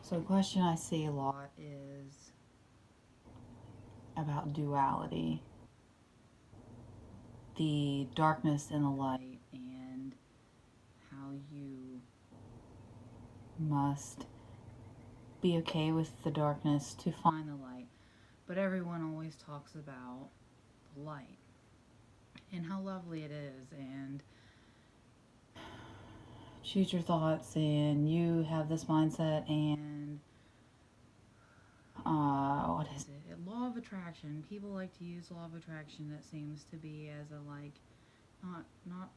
So a question I see a lot is about duality, the darkness and the light, and how you must be okay with the darkness to find the light. But everyone always talks about the light and how lovely it is, and choose your thoughts, and you have this mindset, and what is it? Law of attraction. People like to use law of attraction. That seems to be as a like, not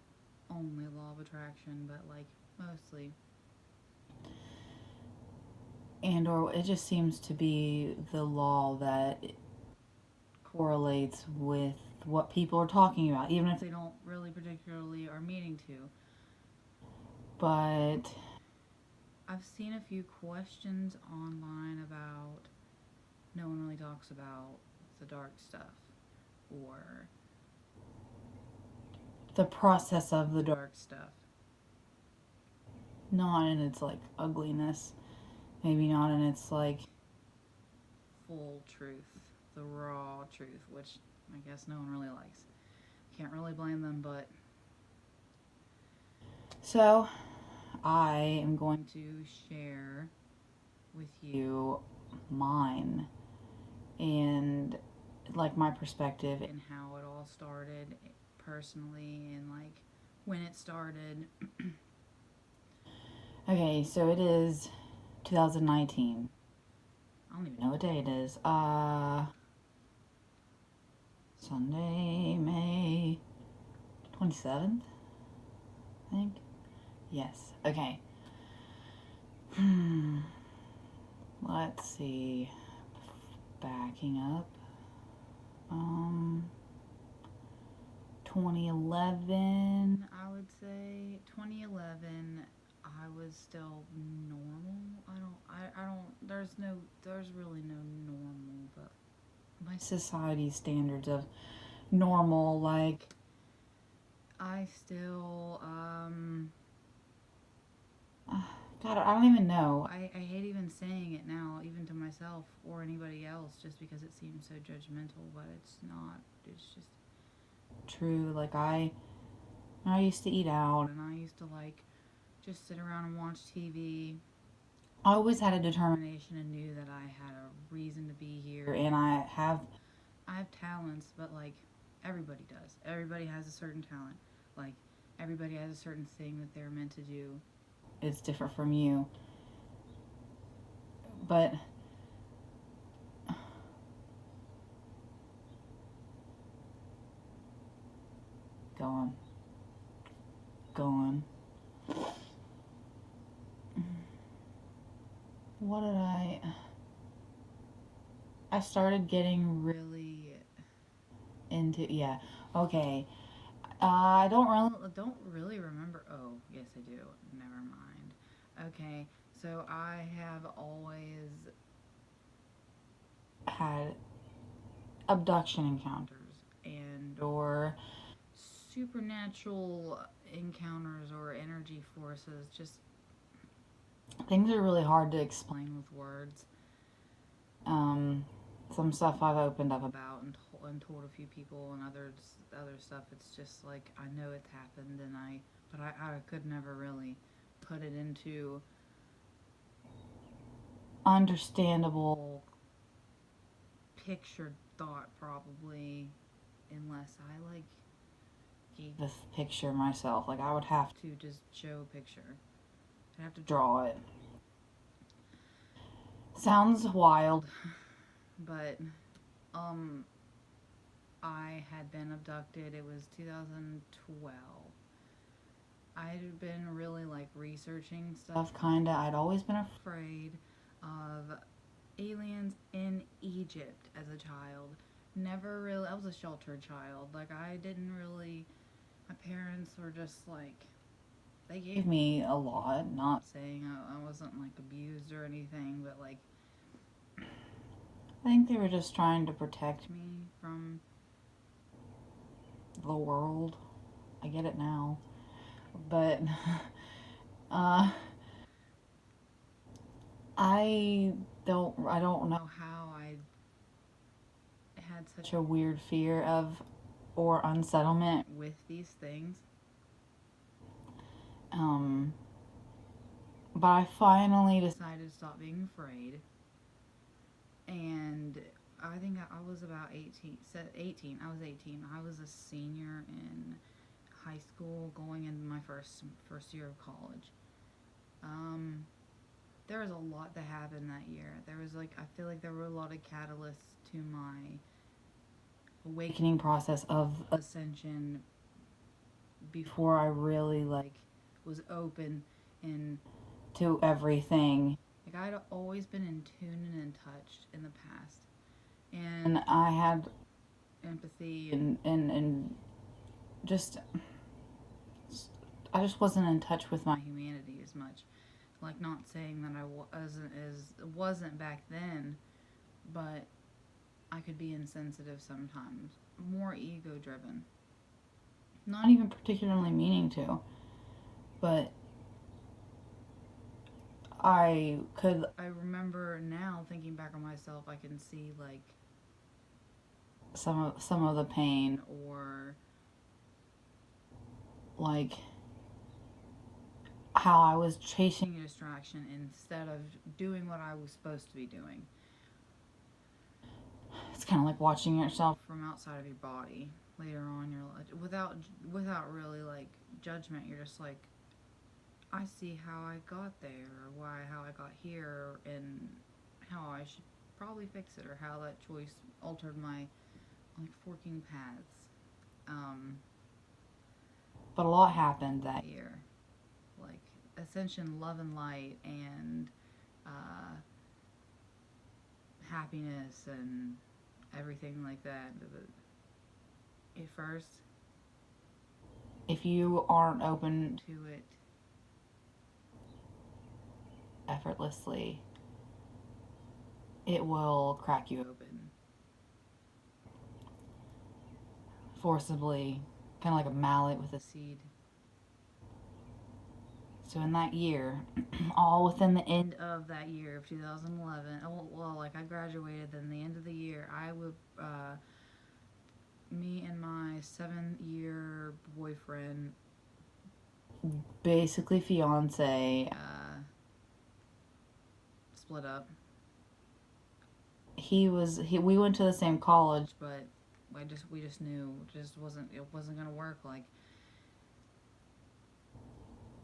only law of attraction, but like mostly. And or it just seems to be the law that correlates with what people are talking about, even if they don't really particularly are meaning to. But I've seen a few questions online about no one really talks about the dark stuff or the process of the dark stuff. Not in its like ugliness, maybe not in its like full truth, the raw truth, which I guess no one really likes. Can't really blame them, but. So, I am going to share with you mine and like my perspective and how it all started personally and like when it started. Okay, so it is 2019. I don't even know what day it is. Sunday, May 27th, I think. Yes. Okay. Let's see. Backing up. 2011, I would say. 2011, I was still normal. I don't, there's really no normal, but my society standards of normal, like, I still, God, I don't even know. I hate even saying it now, even to myself or anybody else, just because it seems so judgmental, but it's not. It's just true. Like, I used to eat out, and I used to, like, just sit around and watch TV. I always had a determination and knew that I had a reason to be here, and I have talents, but, like, everybody does. Everybody has a certain talent. Like, everybody has a certain thing that they're meant to do. It's different from you. But go on. Go on. What did I started getting really into, yeah. Okay. I don't really remember. Oh, yes I do. Never mind. Okay. So I have always had abduction encounters and or supernatural encounters or energy forces. Just things are really hard to explain with words. Some stuff I've opened up about and told a few people, and other stuff it's just like I know it's happened, and I could never really put it into understandable pictured thought probably unless I like gave this picture myself. Like I would have to just show a picture. I'd have to draw it. Sounds wild, but I had been abducted. It was 2012. I had been really like researching stuff, kinda. I'd always been afraid of aliens in Egypt as a child. Never really, I was a sheltered child. Like, I didn't really, my parents were just like, they gave me a lot. Not saying I wasn't like abused or anything, but like, I think they were just trying to protect me from the world. I get it now. But, I don't know how I had such a weird fear of or unsettlement with these things. But I finally decided to stop being afraid. And I think I was about 18. I was 18. I was a senior in high school, going into my first year of college. Um, there was a lot that happened that year. There was I feel like there were a lot of catalysts to my awakening process of ascension before I really was open in to everything. I'd always been in tune and in touch in the past, and I had empathy and just I just wasn't in touch with my humanity as much. Not saying that I wasn't back then, but I could be insensitive sometimes, more ego driven. Not even particularly meaning to, but I remember now thinking back on myself, I can see some of the pain, or like how I was chasing a distraction instead of doing what I was supposed to be doing. It's kind of like watching yourself from outside of your body later on your life without really judgment. You're just I see how I got there, or how I got here, and how I should probably fix it, or how that choice altered my forking paths. But a lot happened that year, like ascension, love and light, and uh, happiness, and everything like that. But at first, if you aren't open to it effortlessly, it will crack you open forcibly, kind of like a mallet with a seed. So in that year, all within the end of that year of 2011, I graduated. Then the end of the year, me and my 7-year boyfriend, basically fiance, split up. We went to the same college, but we just knew it wasn't gonna work.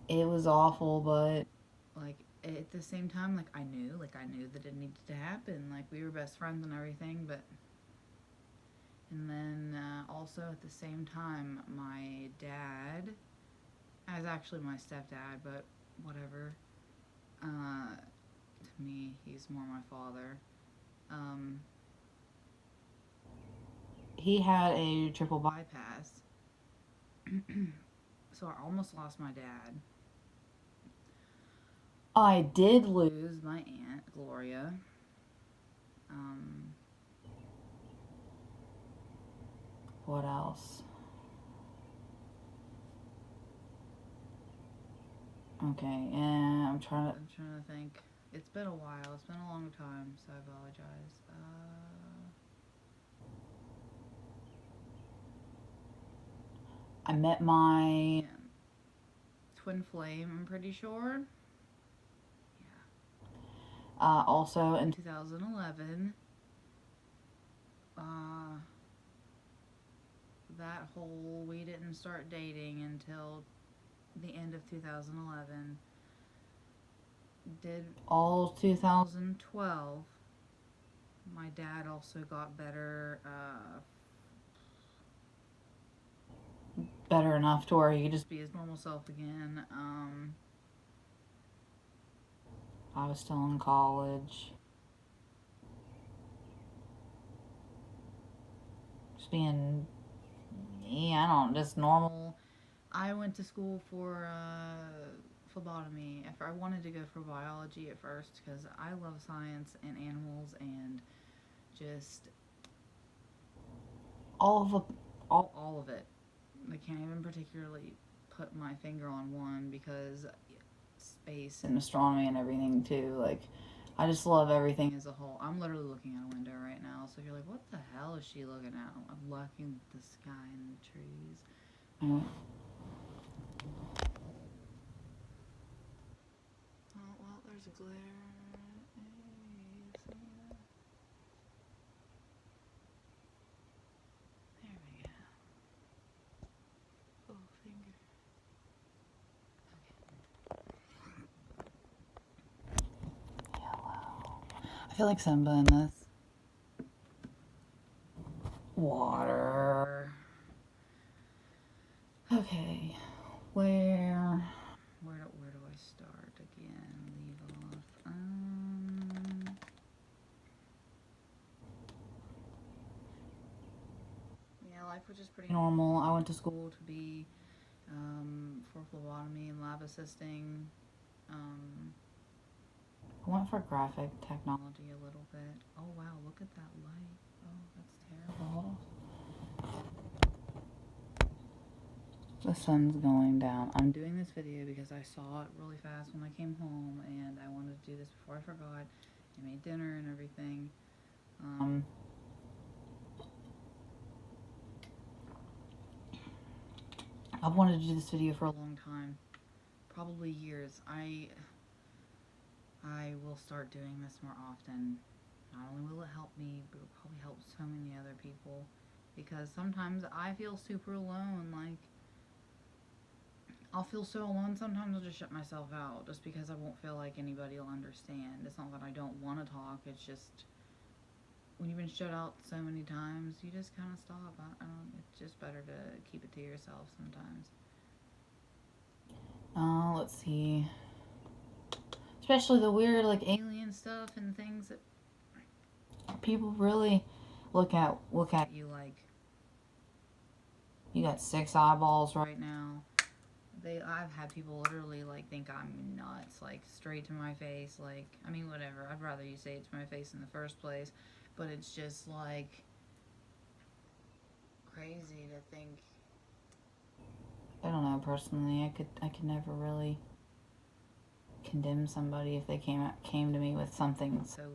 It was awful, but at the same time, I knew that it needed to happen. We were best friends and everything, but and then also at the same time, my dad, I was actually my stepdad, but whatever. To me, he's more my father. He had a triple bypass, so I almost lost my dad. I did lose my aunt, Gloria. What else? Okay, and I'm trying to think. It's been a while. It's been a long time, so I apologize. I met my twin flame, I'm pretty sure. Yeah. Also in 2011. We didn't start dating until the end of 2011. Did all 2012. My dad also got better, better enough to where he could just be his normal self again. I was still in college. Just being me, just normal. I went to school for phlebotomy. I wanted to go for biology at first because I love science and animals and just all of it. I can't even particularly put my finger on one because space and astronomy and everything too. I just love everything as a whole. I'm literally looking out a window right now, so if you're like, what the hell is she looking at? I'm looking at the sky and the trees. Oh, well, there's a glare. Hey, you see that? There we go. Oh, finger. Okay. Yellow. I feel like Simba in this. Water. Okay. Where do I start again? Leave off. Yeah, life was just pretty normal. I went to school to be for phlebotomy and lab assisting. I went for graphic technology a little bit. Oh wow, look at that light. Oh, that's terrible. The sun's going down. I'm doing this video because I saw it really fast when I came home, and I wanted to do this before I forgot. I made dinner and everything. I've wanted to do this video for a long time, probably years. I will start doing this more often. Not only will it help me, but it will probably help so many other people, because sometimes I feel super alone. Like, I'll feel so alone, sometimes I'll just shut myself out just because I won't feel like anybody will understand. It's not that I don't want to talk, it's just when you've been shut out so many times, you just kind of stop. It's just better to keep it to yourself sometimes. Let's see. Especially the weird, like, alien stuff and things that people really look at you like you got 6 eyeballs right now. I've had people literally, like, think I'm nuts, like, straight to my face, like, I mean, whatever, I'd rather you say it to my face in the first place, but it's just, like, crazy to think. I don't know, personally, I could never really condemn somebody if they came to me with something so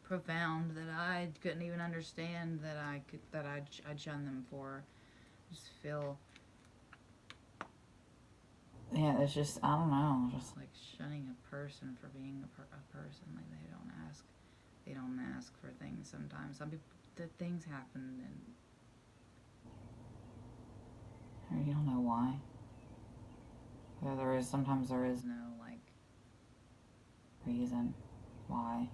profound that I couldn't even understand that I'd shun them for. I just feel, yeah, it's just, I don't know, just like shunning a person for being a person. Like, they don't ask for things sometimes. Some people, things happen and you don't know why. Sometimes there is no, like, reason why.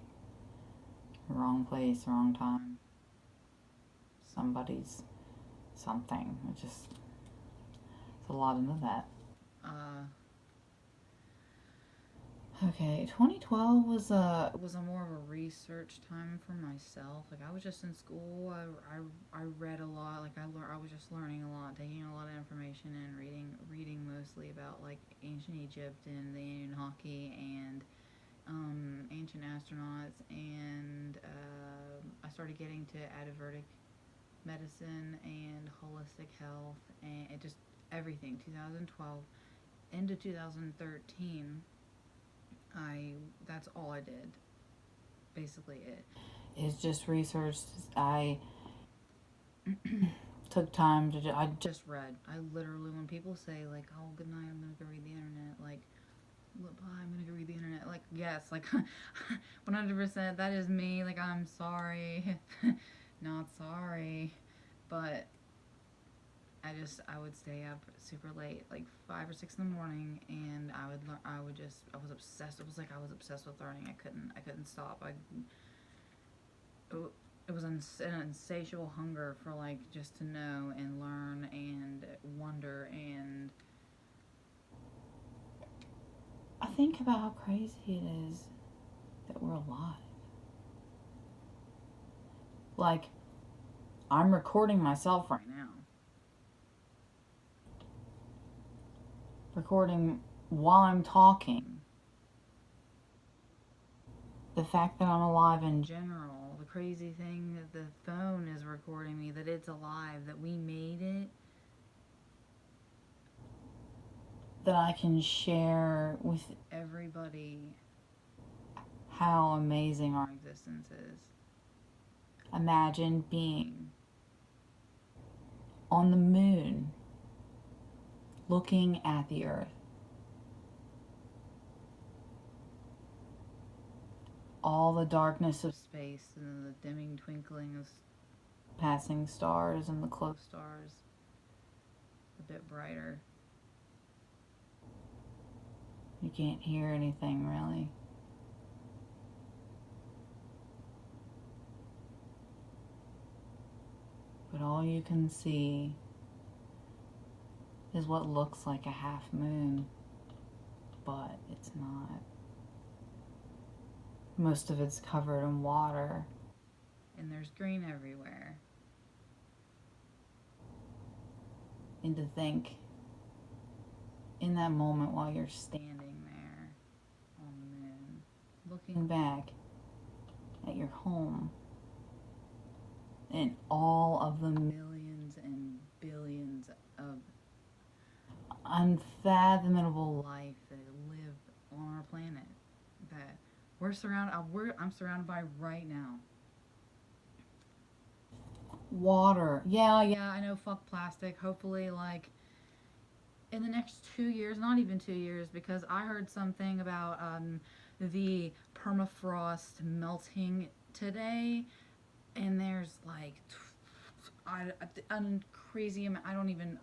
Wrong place, wrong time. Somebody's something. It's a lot into that. Okay, 2012 was a more of a research time for myself. Like, I was just in school. I read a lot. Like, I was just learning a lot, taking a lot of information and reading mostly about, like, ancient Egypt and the Anunnaki and ancient astronauts, and I started getting to Ayurvedic medicine and holistic health, and it just everything. 2012 into 2013. That's all I did. Basically it. It's just research. I took time to I just read. I literally, when people say, like, oh, good night, I'm gonna go read the internet, like, bye, I'm gonna go read the internet, like, yes, like 100%, that is me. Like, I'm sorry. Not sorry, but I would stay up super late, like 5 or 6 in the morning, and I was obsessed. It was like I was obsessed with learning. I couldn't stop. It was an insatiable hunger for, like, just to know and learn and wonder. And I think about how crazy it is that we're alive. Like, I'm recording myself right now. Recording while I'm talking. The fact that I'm alive in general, the crazy thing that the phone is recording me, that it's alive, that we made it, that I can share with everybody how amazing our existence is. Imagine being on the moon, looking at the earth. All the darkness of space and the dimming twinkling of passing stars and the close stars a bit brighter. You can't hear anything really. But all you can see is what looks like a half moon, but it's not. Most of it's covered in water, and there's green everywhere. And to think, in that moment while you're standing there on the moon, looking back at your home and all of the millions and billions of unfathomable life that live on our planet that I'm surrounded by right now. Water. Yeah, I know, fuck plastic. Hopefully, like, in the next 2 years, not even 2 years, because I heard something about the permafrost melting today, and there's like a crazy amount.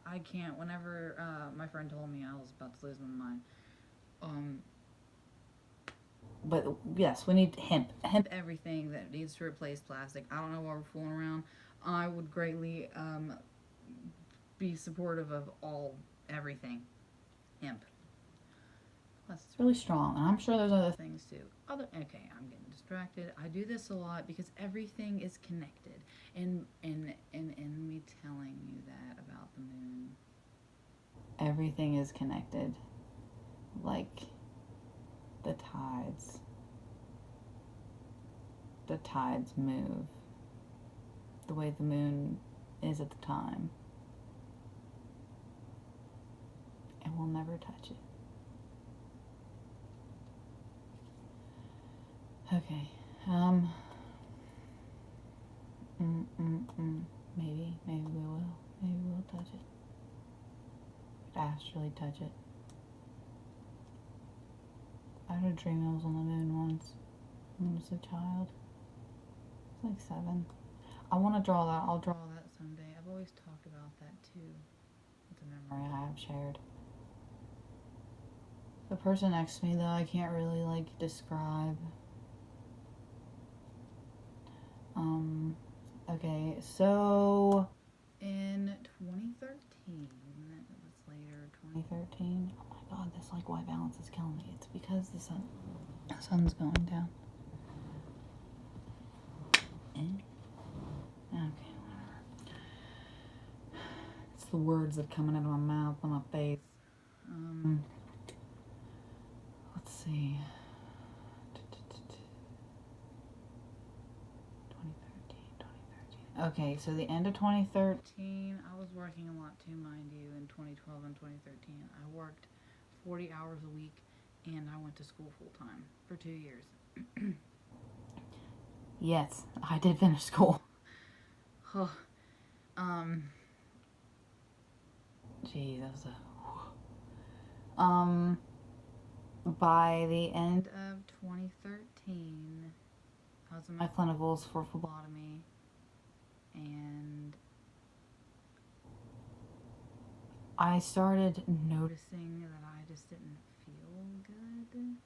I can't. Whenever my friend told me, I was about to lose my mind. But yes, we need hemp everything that needs to replace plastic. I don't know why we're fooling around. I would greatly be supportive of everything hemp. Plus, it's really strong, and I'm sure there's other things too. Okay, I'm getting distracted. I do this a lot because everything is connected, and me telling you that about the moon. Everything is connected, like the tides. The tides move the way the moon is at the time, and we'll never touch it. Okay. Maybe we will. Maybe we'll touch it. Astrally touch it. I had a dream I was on the moon once when I was a child. I was like 7. I want to draw that. I'll draw that someday. I've always talked about that too. It's a memory I have shared. The person next to me, though, I can't really like describe. Okay, so in 2013, what's later, 2013? Oh my god, this like white balance is killing me. It's because the sun's going down. Okay, whatever. It's the words that are coming out of my mouth on my face. Let's see. 2013. Okay, so the end of 2013, I was working a lot too, mind you, in 2012 and 2013. I worked 40 hours a week, and I went to school full time for 2 years. Yes, I did finish school. Gee, that was by the end of 2013, I was in my clinicals for phlebotomy, and I started noticing that I just didn't feel good.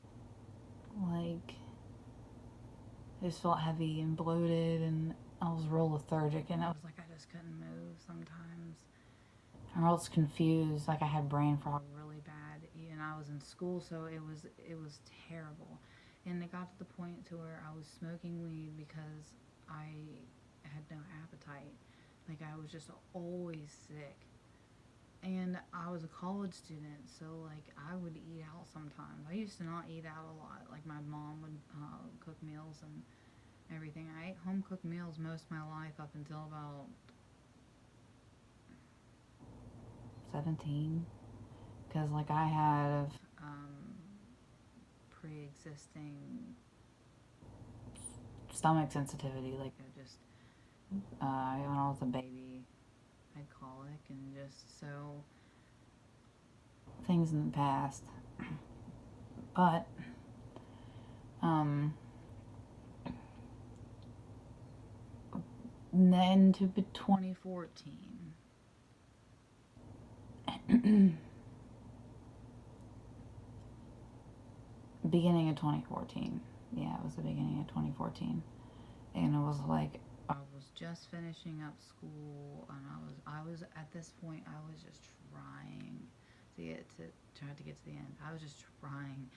Like, I just felt heavy and bloated, and I was real lethargic, and I was like, I just couldn't move sometimes. I was confused, like I had brain fog really bad, and I was in school, so it was terrible. And it got to the point to where I was smoking weed because I had no appetite. Like, I was just always sick. And I was a college student, so like I would eat out sometimes. I used to not eat out a lot. Like, my mom would cook meals and everything. I ate home cooked meals most of my life up until about 17, because like I have pre-existing stomach sensitivity. Like I just, when I was a baby, I had colic and just so things in the past. But, then to 2014. Beginning of 2014. Yeah, it was the beginning of 2014. And it was like I was just finishing up school, and I was at this point I was just trying to get to the end. I was just trying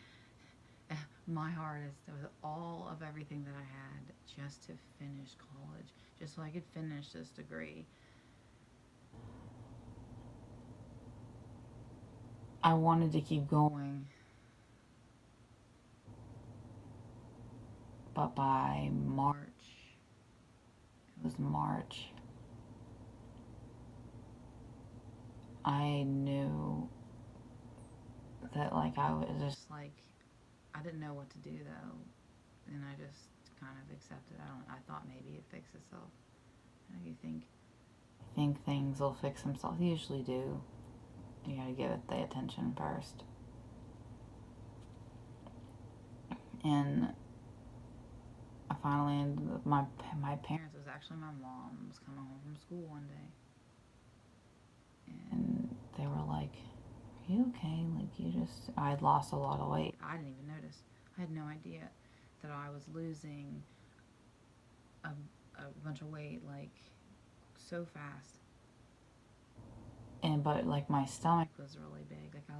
my hardest with all of everything that I had just to finish college, just so I could finish this degree. I wanted to keep going, but by March, it was March, I knew that like I was just like I didn't know what to do though, and I just kind of accepted. I thought maybe it fixed itself. How do you think? I think things will fix themselves. They usually do. You gotta give it the attention first. And I finally ended up, my parents, it was actually my mom, was coming home from school one day. And they were like, "Are you okay? Like, I had lost a lot of weight." I didn't even notice. I had no idea that I was losing a bunch of weight, like, so fast. But like my stomach was really big. Like I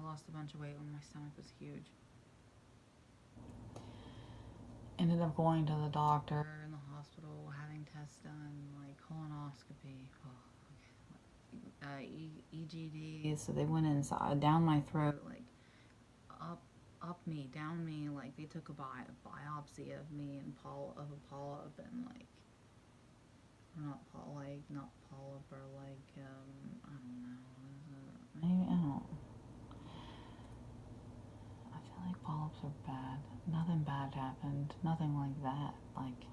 lost a bunch of weight when my stomach was huge. Ended up going to the doctor in the hospital, having tests done, like colonoscopy, EGD. So they went inside, down my throat, like up me, down me. Like they took a biopsy of me and of a polyp, and like not polyp, or like I don't know. Maybe I don't. I feel like polyps are bad. Nothing bad happened. Nothing like that. Like,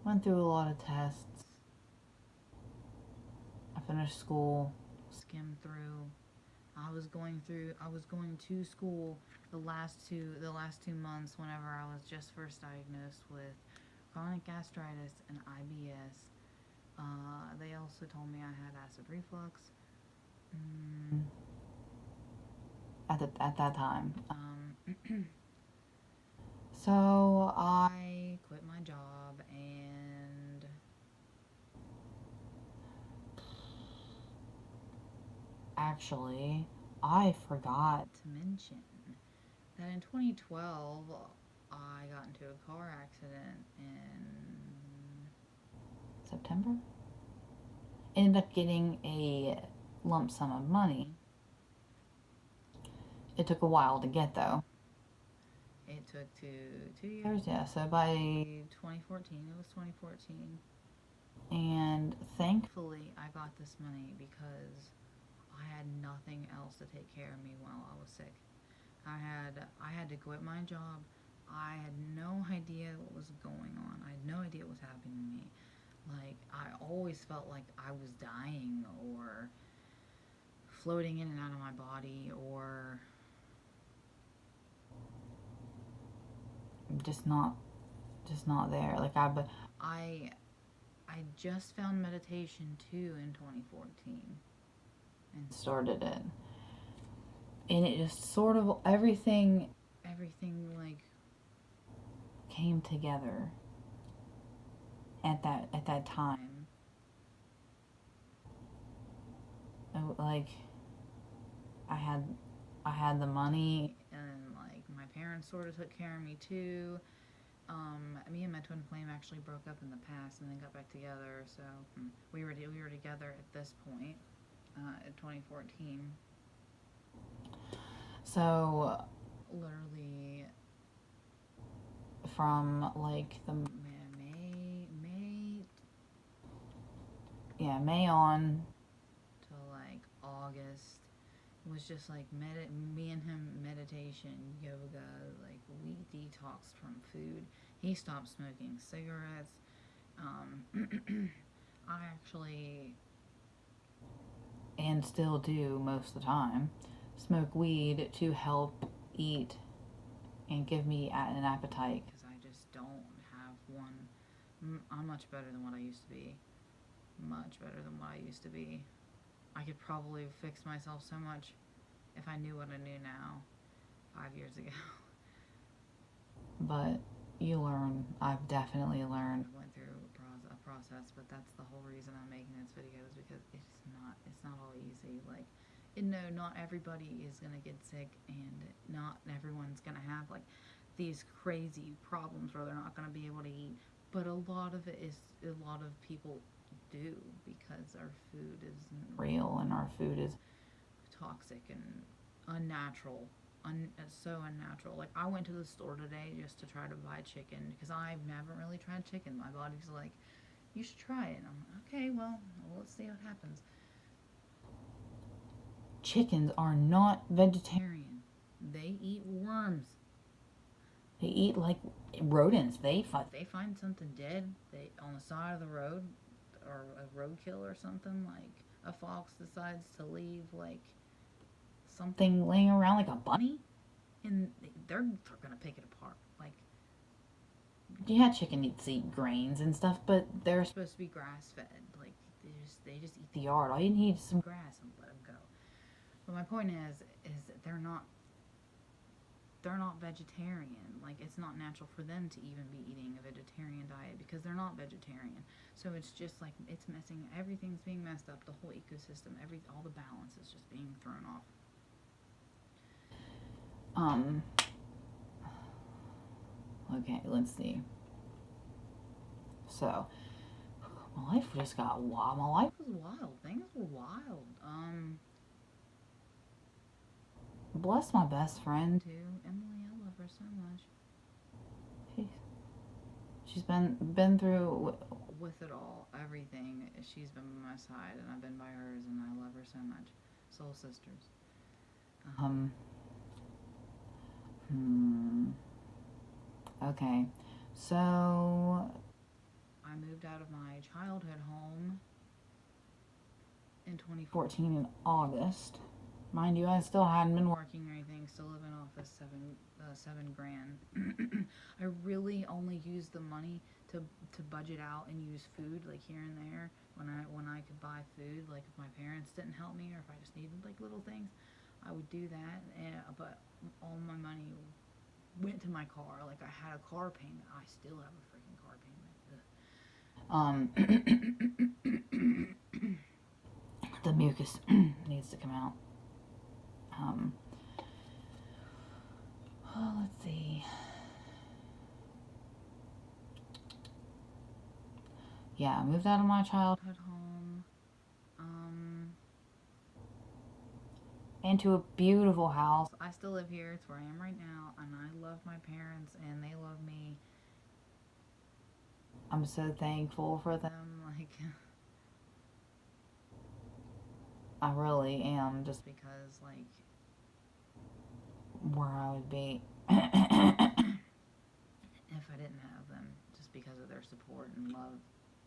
went through a lot of tests. I finished school, skimmed through. I was going to school the last 2 months whenever I was just first diagnosed with chronic gastritis and IBS. They also told me I had acid reflux. At that time. So I quit my job, and actually I forgot to mention that in 2012 I got into a car accident in September. Ended up getting a lump sum of money. It took a while to get, though. It took 2 years, yeah. So by 2014, it was 2014. And thankfully, I got this money because I had nothing else to take care of me while I was sick. I had to quit my job. I had no idea what was going on. I had no idea what was happening to me. Like, I always felt like I was dying or floating in and out of my body, or just not there. Like I just found meditation too in 2014 and started it, and it just sort of everything like came together at that time. Like I had the money, and like my parents sort of took care of me too. Me and my twin flame actually broke up in the past and then got back together. So we were together at this point in 2014. So literally from like the May on to like August, was just like me and him, meditation, yoga, like we detoxed from food. He stopped smoking cigarettes. I actually, and still do most of the time, smoke weed to help eat and give me an appetite, because I just don't have one. I'm much better than what I used to be. Much better than what I used to be. I could probably fix myself so much if I knew what I knew now 5 years ago. But you learn. I've definitely learned. I went through a process, but that's the whole reason I'm making this video, is because it's not all easy. Like, no, not everybody is gonna get sick, and not everyone's gonna have like these crazy problems where they're not gonna be able to eat. But a lot of people do, because our food isn't real, and our food is toxic and unnatural. So unnatural. Like, I went to the store today just to try to buy chicken, because I haven't really tried chicken. My body's like, you should try it. And I'm like, okay, well, let's see what happens. Chickens are not vegetarian. They eat worms. They eat like rodents. They find something dead on the side of the road, or a roadkill or something, like a fox decides to leave like something laying around like a bunny, and they're gonna pick it apart. Like, yeah, chicken needs to eat grains and stuff, but they're supposed to be grass fed. Like, they just eat the yard. All you need is some grass and let them go. But my point is that they're not vegetarian. Like, it's not natural for them to even be eating a vegetarian diet, because they're not vegetarian. So it's just like, it's messing, everything's being messed up. The whole ecosystem, all the balance is just being thrown off. Okay, let's see. So, my life just got wild. My life was wild. Things were wild. Bless my best friend too, Emily. I love her so much. She's been through with it all, everything. She's been by my side, and I've been by hers, and I love her so much. Soul sisters. Okay, so I moved out of my childhood home in 2014 in August. Mind you, I still hadn't been working or anything, still living off of $7 grand. I really only used the money to budget out and use food, like here and there, when I could buy food. Like, if my parents didn't help me, or if I just needed like little things, I would do that. But all my money went to my car. Like, I had a car payment. I still have a freaking car payment. The mucus needs to come out. Let's see. Yeah, I moved out of my childhood home, into a beautiful house. I still live here. It's where I am right now, and I love my parents, and they love me. I'm so thankful for them. Like, I really am, just because, like, where I would be if I didn't have them, just because of their support and love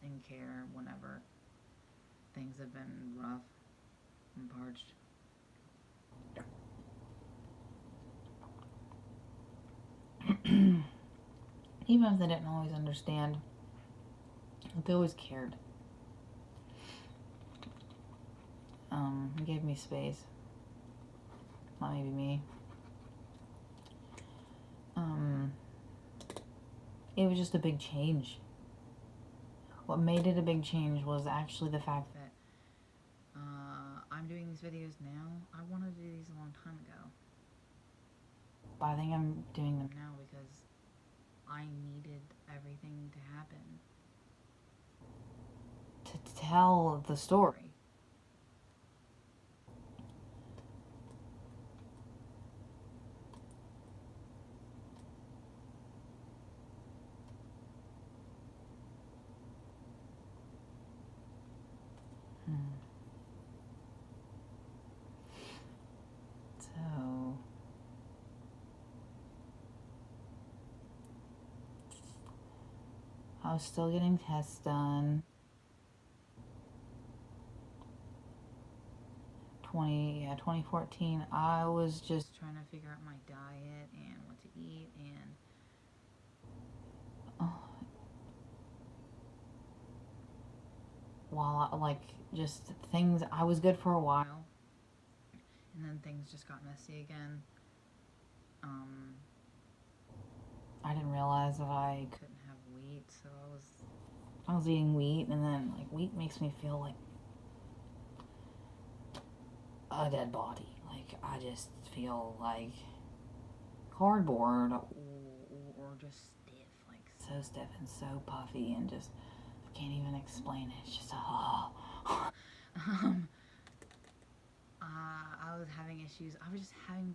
and care whenever things have been rough and parched. Even if they didn't always understand, they always cared. Gave me space. Not maybe me. It was just a big change. What made it a big change was actually the fact that I'm doing these videos now. I wanted to do these a long time ago, but I think I'm doing them now because I needed everything to happen to tell the story. I was still getting tests done. 2014, I was just trying to figure out my diet and what to eat, and while just things, I was good for a while, and then things just got messy again. I didn't realize that I couldn't have wheat, so I was eating wheat, and then like wheat makes me feel like a dead body. Like I just feel like cardboard, or just stiff, like so stiff and so puffy, and just I can't even explain it. It's just I was having issues. I was having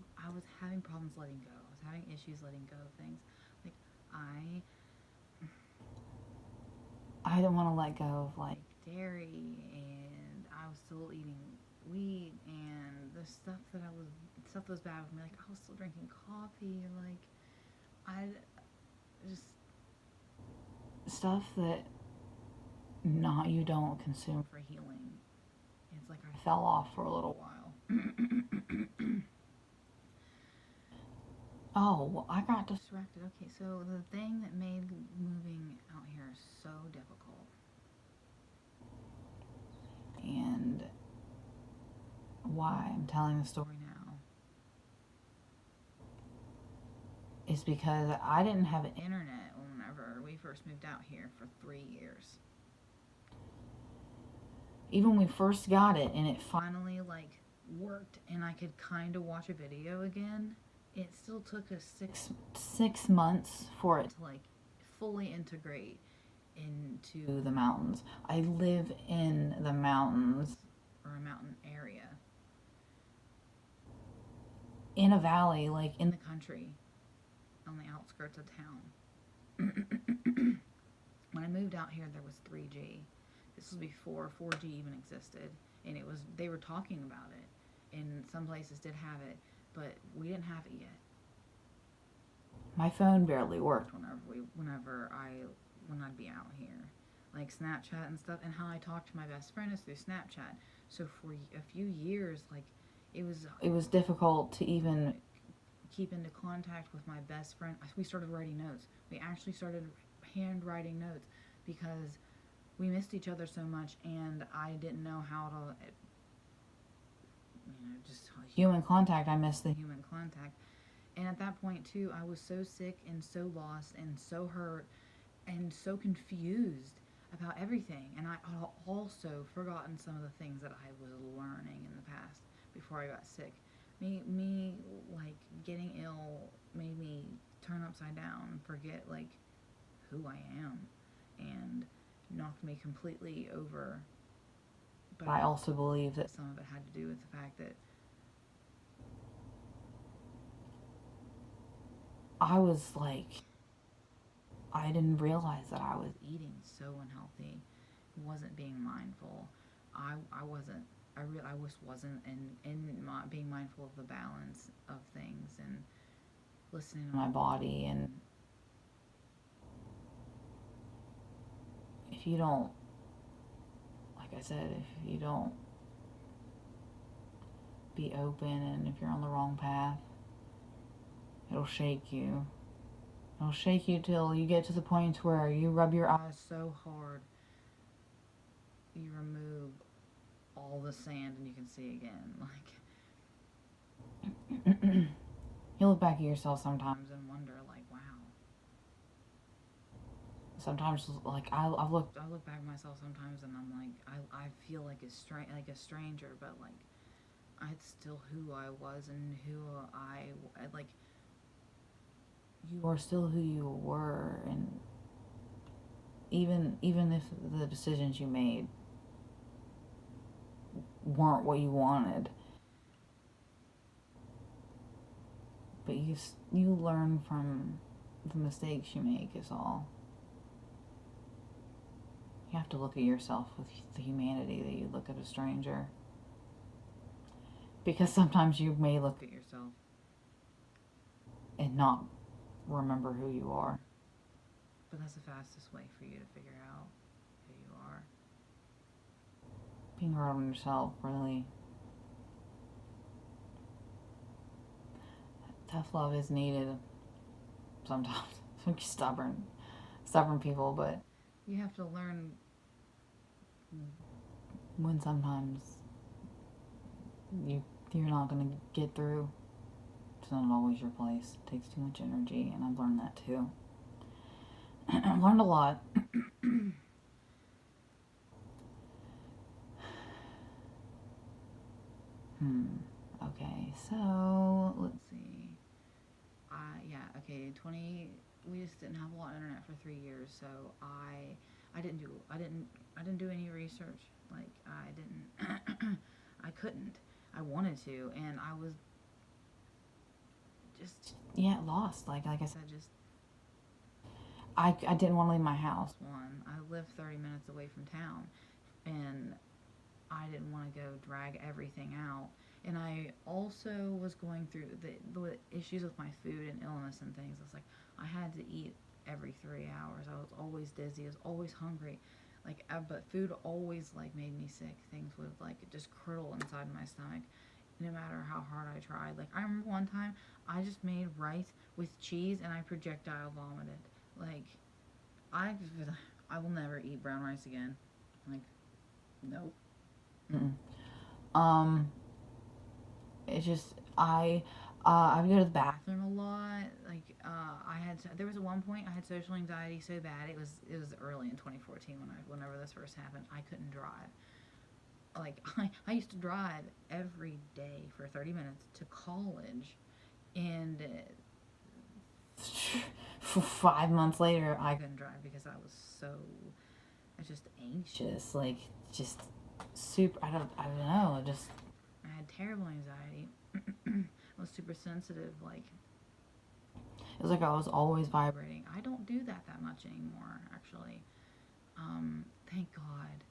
problems letting go. I was having issues letting go of things. Like I didn't want to let go of like dairy, and I was still eating wheat, and the stuff that was bad with me. Like I was still drinking coffee. Like I just stuff that you don't consume for healing. It's like I fell off for a little while. Oh, well, I got distracted. Okay, so the thing that made moving out here so difficult, and why I'm telling the story now, is because I didn't have internet whenever we first moved out here for 3 years. Even when we first got it and it finally like worked and I could kind of watch a video again, it still took us six months for it to like fully integrate into the mountains. I live in the mountains, or a mountain area, in a valley, like in the country, on the outskirts of town. When I moved out here, there was 3G. This was before 4G even existed, and they were talking about it, and some places did have it, but we didn't have it yet. My phone barely worked when I'd be out here, like Snapchat and stuff, and how I talk to my best friend is through Snapchat. So for a few years, like it was difficult to even keep into contact with my best friend. We started writing notes. We actually started handwriting notes because we missed each other so much, and I didn't know how to, just human contact. I missed the human contact. And at that point, too, I was so sick and so lost and so hurt and so confused about everything. And I also forgotten some of the things that I was learning in the past before I got sick. Me like, getting ill made me turn upside down and forget, like, who I am, and knocked me completely over. But I also believe that some of it had to do with the fact that I was like, I didn't realize that I was eating so unhealthy, wasn't being mindful. I just wasn't, and not being mindful of the balance of things and listening to my body. And if you don't, like I said, if you don't be open, and if you're on the wrong path, it'll shake you. It'll shake you till you get to the point where you rub your eyes so hard you remove all the sand and you can see again. Like, you look back at yourself sometimes and wonder, like, wow. Sometimes, like, I look back at myself sometimes and I'm like, I feel like a stranger, but like, it's still who I was and who I like. You are still who you were, and even if the decisions you made weren't what you wanted, but you learn from the mistakes you make is all. You have to look at yourself with the humanity that you look at a stranger, because sometimes you may look at yourself and not remember who you are. but that's the fastest way for you to figure out who you are. Being hard on yourself, really. Tough love is needed sometimes. stubborn people, but you have to learn when sometimes you're not gonna get through. It's not always your place. It takes too much energy, and I've learned that too. I've learned a lot. Okay, so let's see. Yeah, okay, 20 we just didn't have a lot of internet for 3 years, so I didn't do any research. Like I didn't I couldn't. I wanted to, and I was just lost. Like I said, just I didn't want to leave my house. One, I lived 30 minutes away from town, and I didn't want to go drag everything out. And I also was going through the issues with my food and illness and things. It's like I had to eat every 3 hours. I was always dizzy. I was always hungry. Like, but food always like made me sick. Things would like just curdle inside my stomach, no matter how hard I tried. Like I remember one time I just made rice with cheese and I projectile vomited. Like I I will never eat brown rice again. Like nope. Mm-mm. Um, it's just I would go to the bathroom a lot. Like there was at one point I had social anxiety so bad it was early in 2014 whenever this first happened. I couldn't drive. Like I used to drive every day for 30 minutes to college, and 5 months later I couldn't drive because I was just anxious. Like just super. I don't know. Just I had terrible anxiety. I was super sensitive. Like it was like I was always vibrating. I don't do that much anymore, actually. Thank God.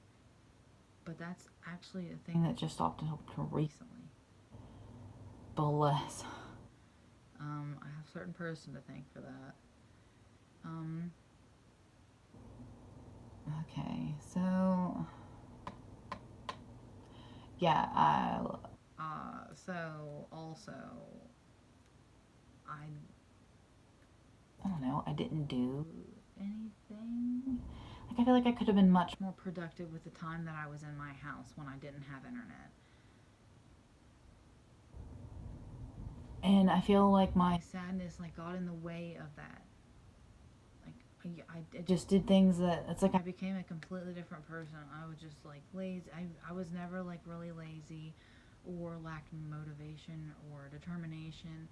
But that's actually a thing that just stopped and helped recently. Bless. I have a certain person to thank for that. Okay, so yeah, so also I don't know, I didn't do anything. Like I feel like I could have been much more productive with the time that I was in my house when I didn't have internet. And I feel like my sadness like got in the way of that. Like I just did things that it's like I became a completely different person. I was just like lazy. I was never like really lazy or lacked motivation or determination,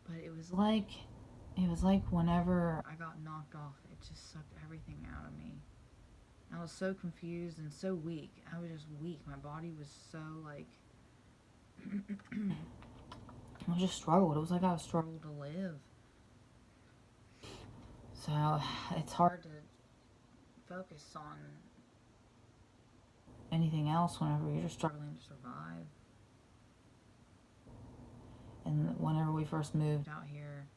but it was like whenever I got knocked off, it just sucked everything out of me. I was so confused and so weak. I was just weak. My body was so like I just struggled. It was like I was struggling to live. So it's hard to focus on anything else whenever you're just struggling to survive. And whenever we first moved out here,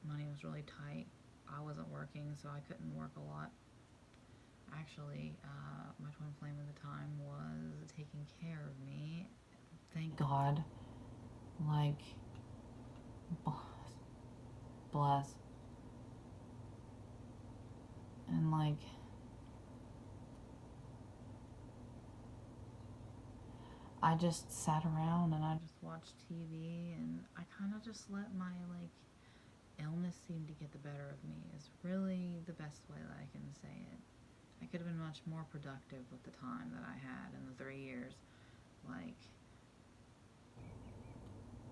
money was really tight. I wasn't working, so I couldn't work a lot. Actually, my twin flame at the time was taking care of me. Thank God. Like, bless. And like, I just sat around and I just watched TV and I kind of just let my like illness seem to get the better of me is really the best way that I can say it. I could have been much more productive with the time that I had in the 3 years. Like,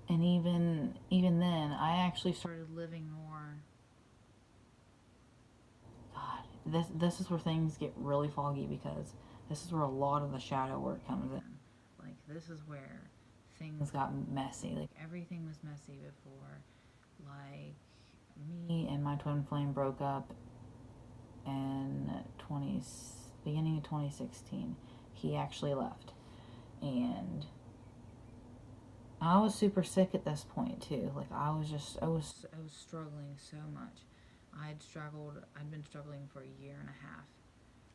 and even then, I actually started living more. God, this is where things get really foggy because this is where a lot of the shadow work comes in. Like this is where things got messy. Like everything was messy before. Like me and my twin flame broke up in beginning of 2016. He actually left, and I was super sick at this point too. Like I was struggling so much. I'd been struggling for a year and a half,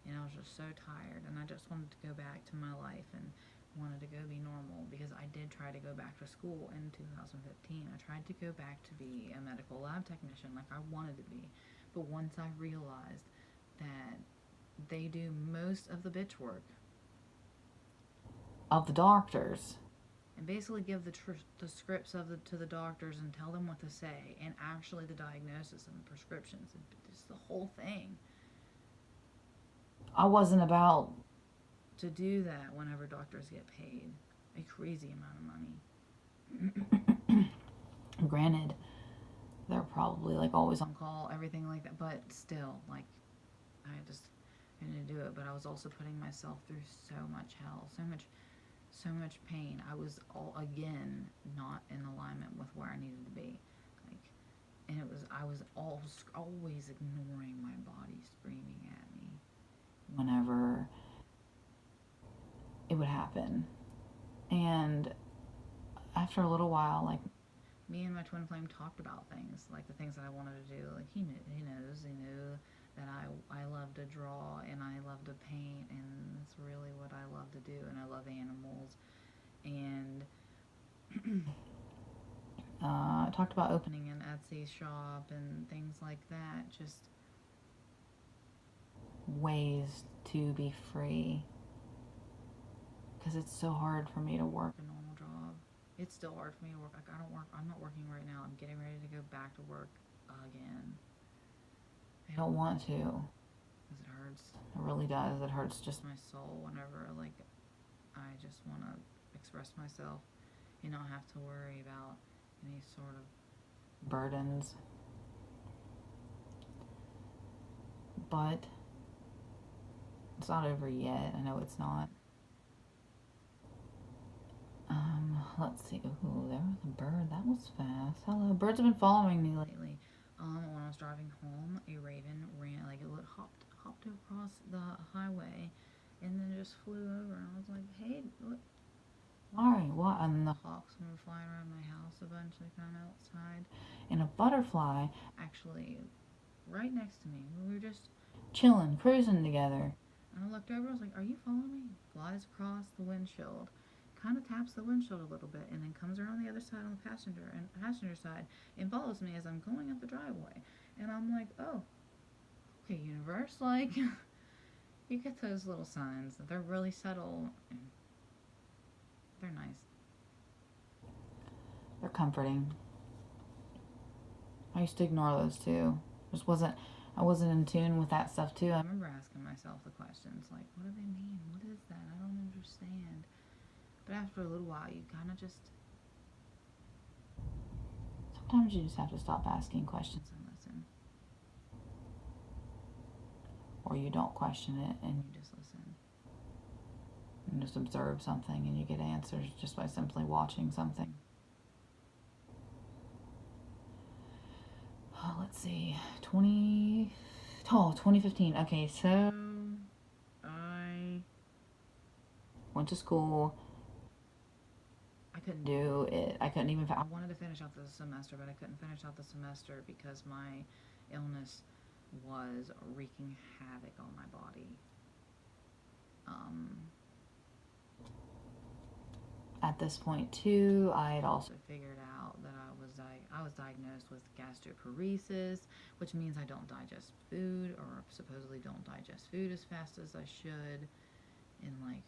and I was just so tired, and I just wanted to go back to my life and wanted to go be normal, because I did try to go back to school in 2015. I tried to go back to be a medical lab technician like I wanted to be, but once I realized that they do most of the bitch work of the doctors, and basically give the scripts to the doctors and tell them what to say, and actually the diagnosis and the prescriptions and just the whole thing, I wasn't about to do that whenever doctors get paid a crazy amount of money. Granted, they're probably like always on call, everything like that, but still, like, I just had to do it. But I was also putting myself through so much hell, so much pain. I was all again not in alignment with where I needed to be, like, and I was always ignoring my body screaming at me whenever it would happen. And after a little while, like, me and my twin flame talked about things, like the things that I wanted to do. Like, he knew that I love to draw and I love to paint, and that's really what I love to do, and I love animals. And talked about opening an Etsy shop and things like that, just ways to be free, because it's so hard for me to work a normal job. It's still hard for me to work. Like, I'm not working right now. I'm getting ready to go back to work again. I don't want to, because it hurts. It really does. It hurts just my soul whenever, like, I just want to express myself and not have to worry about any sort of burdens. But it's not over yet. I know it's not. Let's see. Ooh, there was a bird. That was fast. Hello. Birds have been following me lately. When I was driving home, a raven ran, like, it hopped across the highway and then just flew over. And I was like, hey, what? Why? What? And the hawks were flying around my house a bunch, like, I'm outside. And a butterfly actually right next to me. We were just chilling, cruising together. And I looked over, I was like, are you following me? Flies across the windshield, kind of taps the windshield a little bit, and then comes around the other side on the passenger side and follows me as I'm going up the driveway. And I'm like, oh, okay, universe, like, you get those little signs. They're really subtle, and they're nice. They're comforting. I used to ignore those too. I wasn't in tune with that stuff too. I remember asking myself the questions, like, what do they mean? What is that? I don't understand. But after a little while, you kind of just... Sometimes you just have to stop asking questions and listen. Or you don't question it and you just listen. And just observe something, and you get answers just by simply watching something. Oh, let's see. 2015. Okay, so I went to school. I couldn't do it. I couldn't even... I wanted to finish out the semester, but I couldn't finish out the semester because my illness was wreaking havoc on my body. At this point, too, I had also figured out that I was diagnosed with gastroparesis, which means I don't digest food, or supposedly don't digest food as fast as I should, and, like,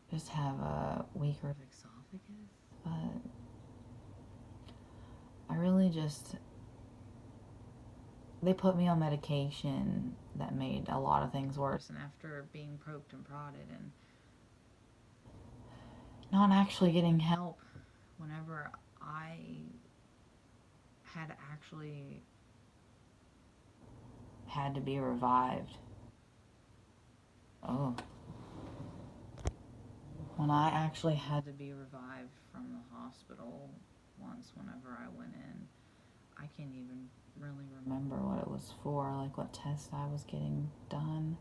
just have a weaker esophagus. But I really just... They put me on medication that made a lot of things worse. And after being poked and prodded and not actually getting help, whenever I had actually had to be revived. Oh. When I actually had to be revived from the hospital once, whenever I went in, I can't even really remember what it was for, like what test I was getting done.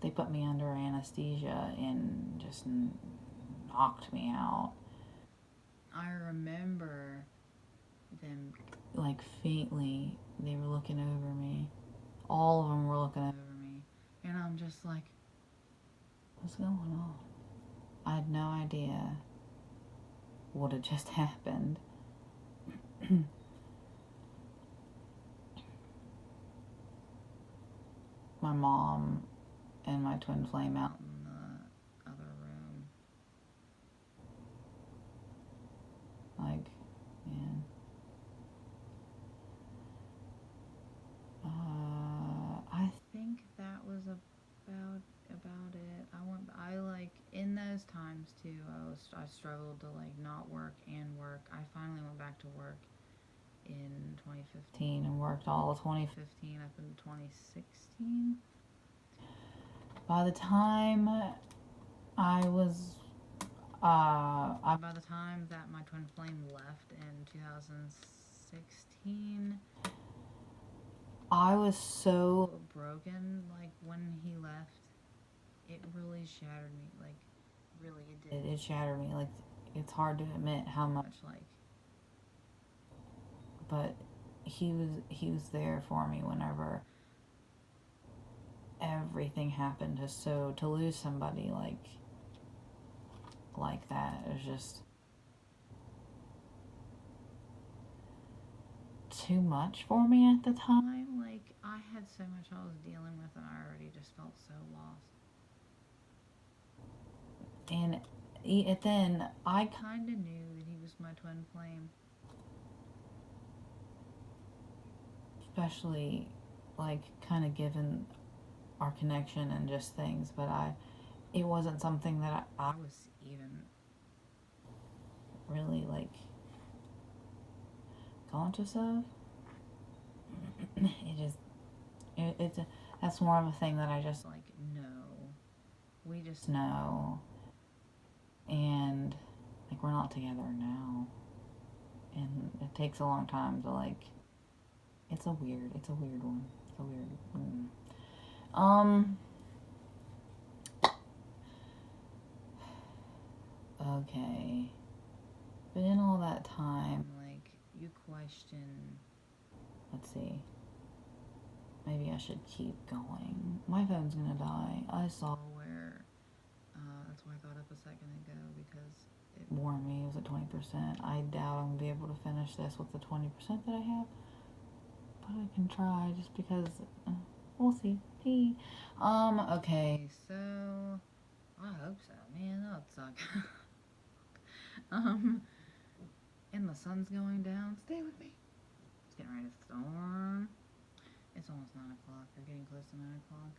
They put me under anesthesia and just knocked me out. I remember them, like, faintly they were looking over me. All of them were looking over me. And I'm just like, what's going on? I had no idea what had just happened. My mom and my twin flame out in the other room. Like, man. I think that was about it. I like, in those times too, I struggled to like not work and work. I finally went back to work in 2015 and worked all of 2015 up in 2016. By the time by the time that my twin flame left in 2016, I was so broken. Like, when he left, it really shattered me. Like, really, it did. It shattered me. Like, it's hard to admit how much, like, but he was there for me whenever everything happened. So to lose somebody like that is just too much for me at the time. Like, I had so much I was dealing with, and I already just felt so lost. And then I kind of knew that he was my twin flame, especially like kind of given our connection and just things. But it wasn't something that I was even really like conscious of. That's more of a thing that I just like know. We just know, and like, we're not together now, and it takes a long time to like. It's a weird one. It's a weird. Okay. But in all that time, like, you question, let's see, maybe I should keep going. My phone's gonna die. I saw where, that's why I got up a second ago, because it warned me it was at 20%. I doubt I'm gonna be able to finish this with the 20% that I have, but I can try just because, we'll see. Okay, so, I hope so. Man, that would suck. And the sun's going down. Stay with me. It's getting ready to storm. It's almost 9 o'clock. We're getting close to 9 o'clock.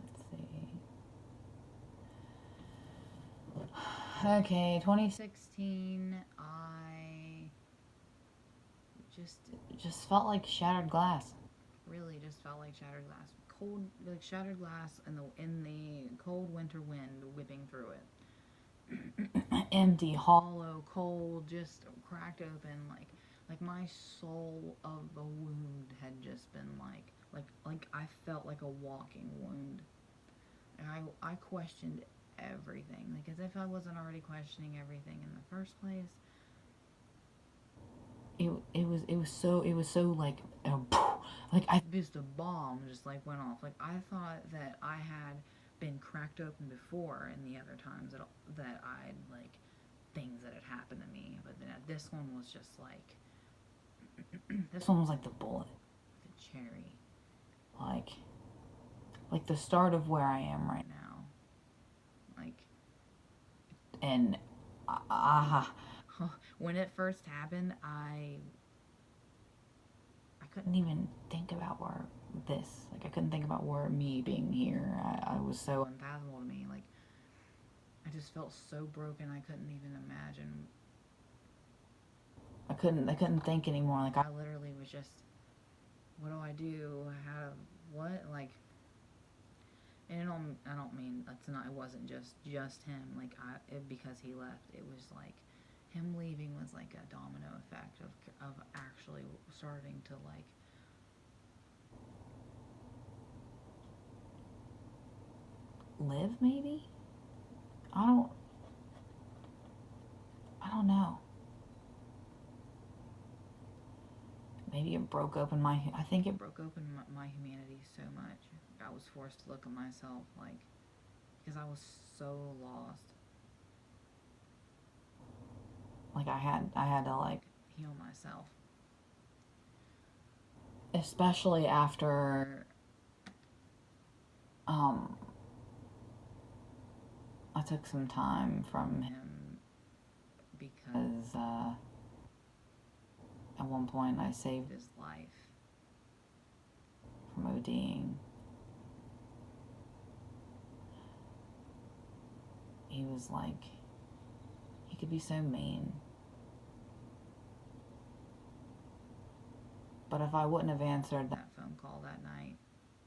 Let's see. Okay, 2016, I just felt like shattered glass. Really just felt like shattered glass. Cold, like shattered glass in the cold winter wind whipping through it. Empty, hollow, cold, just cracked open, like my soul of a wound had just been like I felt like a walking wound. And I questioned everything, like, as if I wasn't already questioning everything in the first place. It was so like just a bomb just like went off. Like, I thought that I had been cracked open before in the other times that I'd like things that had happened to me, but then this one was just like this one was like the bullet, the cherry, like the start of where I am right now, like. And when it first happened, I couldn't even think about I couldn't think about me being here. I was so unfathomable to me. Like, I just felt so broken. I couldn't even imagine. I couldn't think anymore. Like, I literally was just, what do I do? What? Like, and I don't mean, it wasn't just him. Like, because he left, it was like, him leaving was like a domino effect of actually starting to like live, maybe? I don't know. it broke open my humanity so much. I was forced to look at myself, like, because I was so lost. Like, I had to, like, heal myself. Especially after, I took some time from him because, at one point I saved his life from ODing. He was like, he could be so mean. But if I wouldn't have answered that phone call that night,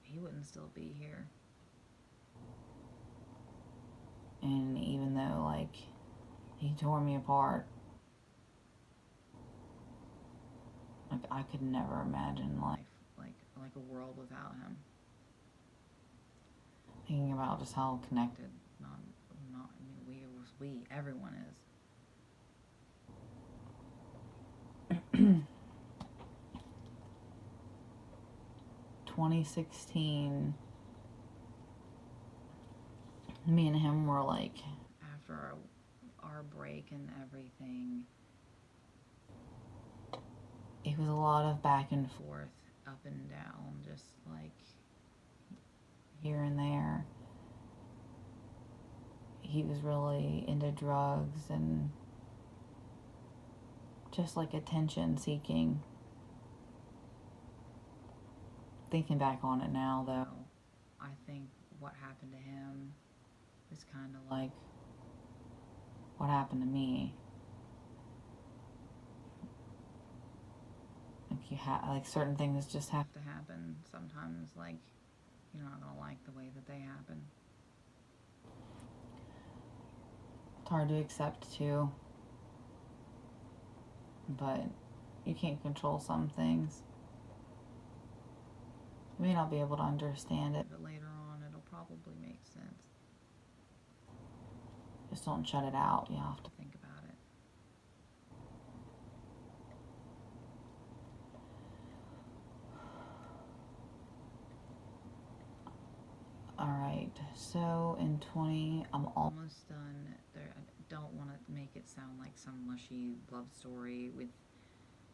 he wouldn't still be here. And even though, like, he tore me apart, like, I could never imagine life, like a world without him. Thinking about just how connected, everyone is. 2016, me and him were like, after our break and everything, it was a lot of back and forth, up and down, just like here and there. He was really into drugs and just like attention seeking. Thinking back on it now, though, I think what happened to him is kind of like what happened to me. Like, like, certain things just have to happen. Sometimes, like, you're not gonna like the way that they happen. It's hard to accept, too. But you can't control some things. You may not be able to understand it, but later on it'll probably make sense. Just don't shut it out. You have to think about it. Alright, so in 20, I'm almost done. I don't want to make it sound like some mushy love story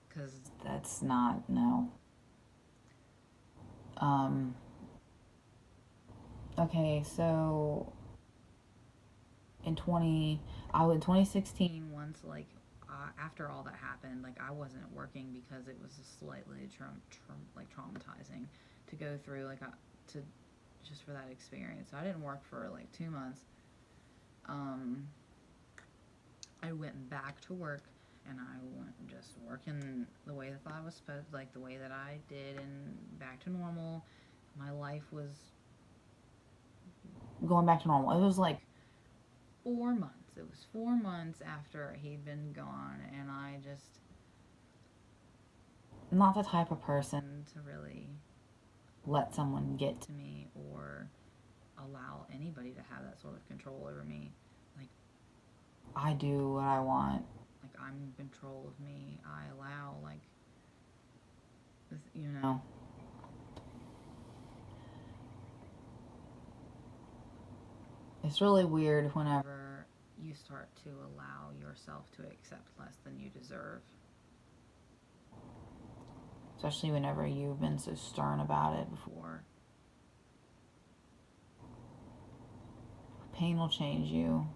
because that's not, no. Okay, so in 2016, once, like, after all that happened, like, I wasn't working because it was slightly traumatizing to go through, like, to just for that experience. So I didn't work for like 2 months. I went back to work and I went just working the way that I was supposed, like the way that I did, and back to normal. My life was going back to normal. It was like 4 months. It was 4 months after he'd been gone, and I just, not the type of person to really let someone get to me or allow anybody to have that sort of control over me. Like, I do what I want. Like, I'm in control of me. I allow, like, this, you know. It's really weird whenever you start to allow yourself to accept less than you deserve. Especially whenever you've been so stern about it before. Pain will change you.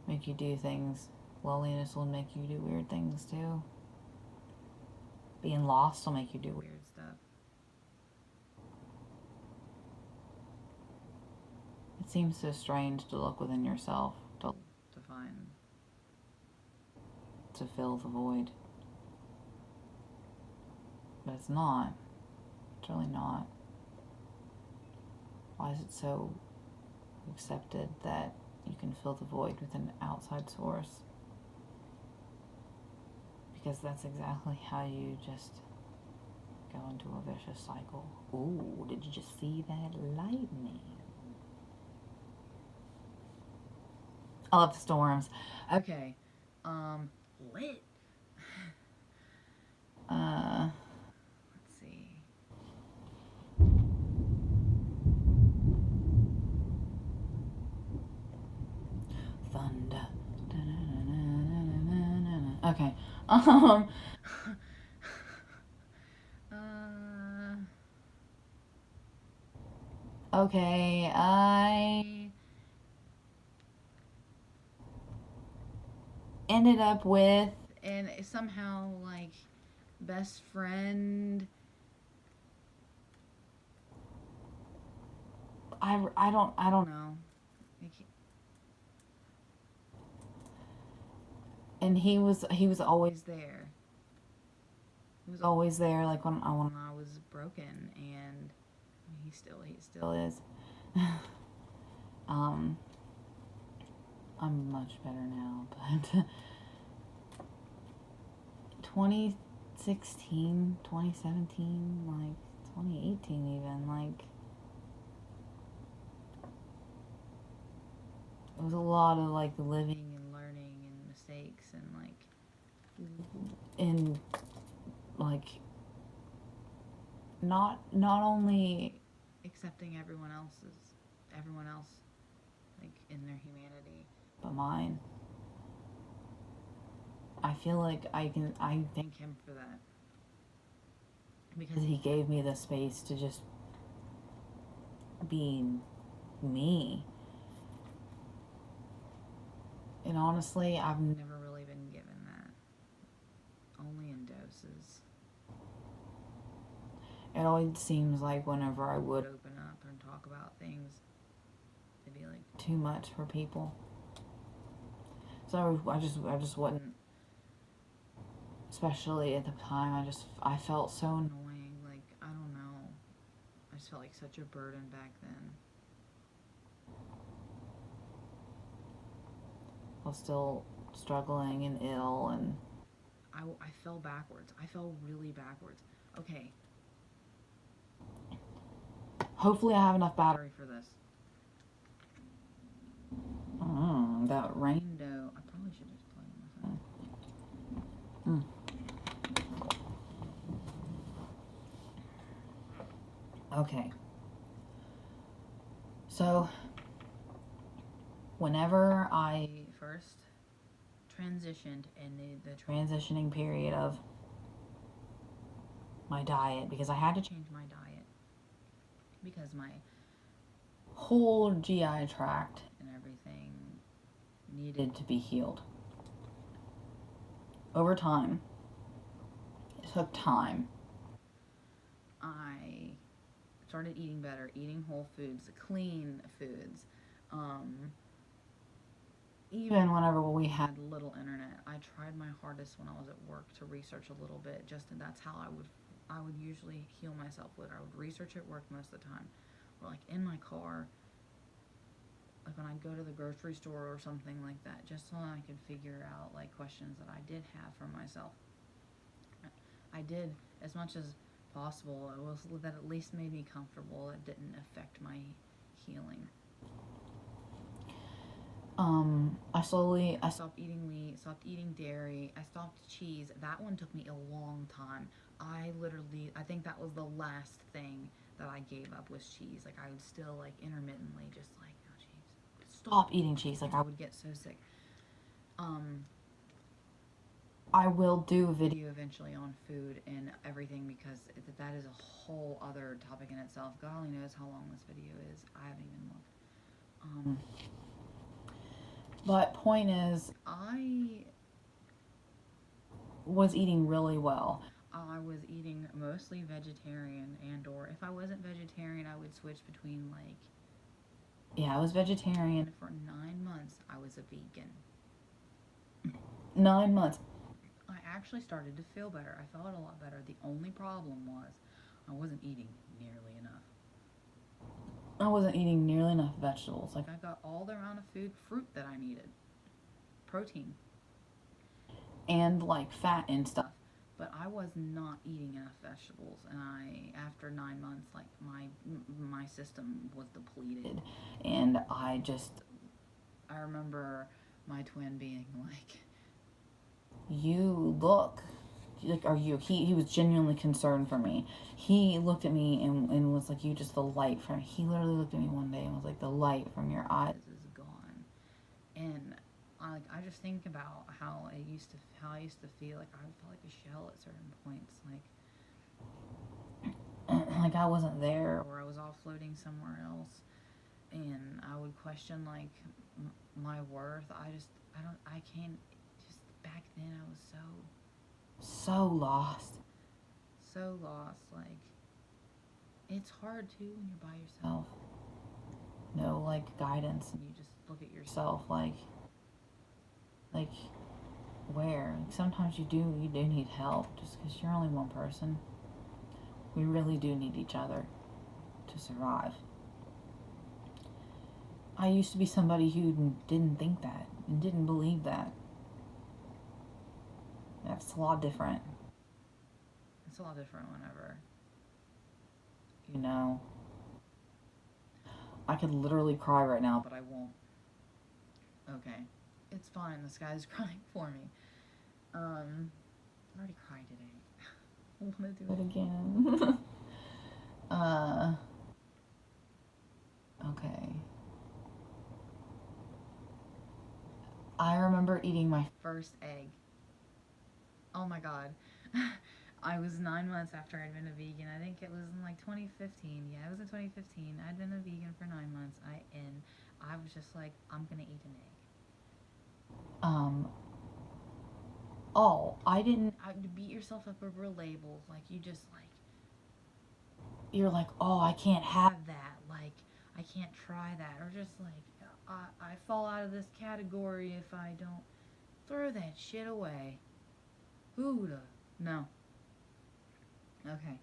Make you do things. Loneliness will make you do weird things too. Being lost will make you do weird stuff. It seems so strange to look within yourself to find, to fill the void. But it's not. It's really not. Why is it so accepted that you can fill the void with an outside source? Because that's exactly how you just go into a vicious cycle. Ooh, did you just see that lightning? I love storms. Okay. Lit. Let's see. Thunder. Okay. Okay, I ended up with, and somehow like best friend. I don't know. And he was always there. He was always there, like when I was broken, and he still is. I'm much better now, but 2016, 2017, like 2018 even, like it was a lot of like living and learning and mistakes and in like not only accepting everyone else like in their humanity, but mine. I feel like I thank him for that, because he gave me the space to just be me. And honestly, I've never really been given that, only in doses. It always seems like whenever I would open up and talk about things, it'd be like too much for people. So I just wouldn't. Especially at the time, I felt so annoying. Like, I don't know. I just felt like such a burden back then. I was still struggling and ill, and I fell backwards. I fell really backwards. Okay. Hopefully I have enough battery for this. That rain. I probably should just plug my phone. Okay. So, whenever I first transitioned in the transitioning period of my diet, because I had to change my diet because my whole GI tract and everything needed to be healed. Over time, it took time. I started eating better, eating whole foods, clean foods. Even whenever we had little internet, I tried my hardest when I was at work to research a little bit. And that's how I would usually heal myself with. I would research at work most of the time, or like in my car, like when I go to the grocery store or something like that, just so I could figure out like questions that I did have for myself. I did as much as possible. It was that at least made me comfortable. It didn't affect my healing. I stopped eating meat, stopped eating dairy, I stopped cheese. That one took me a long time. I think that was the last thing that I gave up was cheese. Like I would still like intermittently just like, oh cheese. Stop eating cheese. Like I would get so sick. I will do a video eventually on food and everything because that is a whole other topic in itself. God only knows how long this video is. I haven't even looked. But point is, I was eating really well. I was eating mostly vegetarian, and or if I wasn't vegetarian, I would switch between like. Yeah, I was vegetarian. For 9 months, I was a vegan. 9 months. I actually started to feel better. I felt a lot better. The only problem was I wasn't eating nearly enough. I wasn't eating nearly enough vegetables. Like I got all the amount of fruit that I needed. Protein. And like fat and stuff. But I was not eating enough vegetables, and after 9 months, like my system was depleted, and I remember my twin being like, "You look like, are you, he was genuinely concerned for me. He looked at me and was like, you just, the light from, he literally looked at me one day and was like, the light from your eyes is gone. And I just think about how I used to feel like I felt like a shell at certain points, like I wasn't there, or I was off floating somewhere else, and I would question like my worth. I can't. Just back then, I was so lost, so lost. Like, it's hard too when you're by yourself. No, like, guidance, and you just look at yourself like where? Like, sometimes you do need help, just because you're only one person. We really do need each other to survive. I used to be somebody who didn't think that and didn't believe that. That's a lot different. It's a lot different whenever, you know, I could literally cry right now, but I won't. Okay. It's fine. The sky's crying for me. I already cried today. I want to do it again. Okay. I remember eating my first egg. Oh my god. I was 9 months after I'd been a vegan. I think it was in like 2015. Yeah, it was in 2015. I'd been a vegan for 9 months. I was just like, I'm gonna eat an egg. I didn't. Beat yourself up over labels. Like, you just like, you're like, oh, I can't have that. Like, I can't try that. Or just like, I fall out of this category if I don't. Throw that shit away. Who the? No. Okay.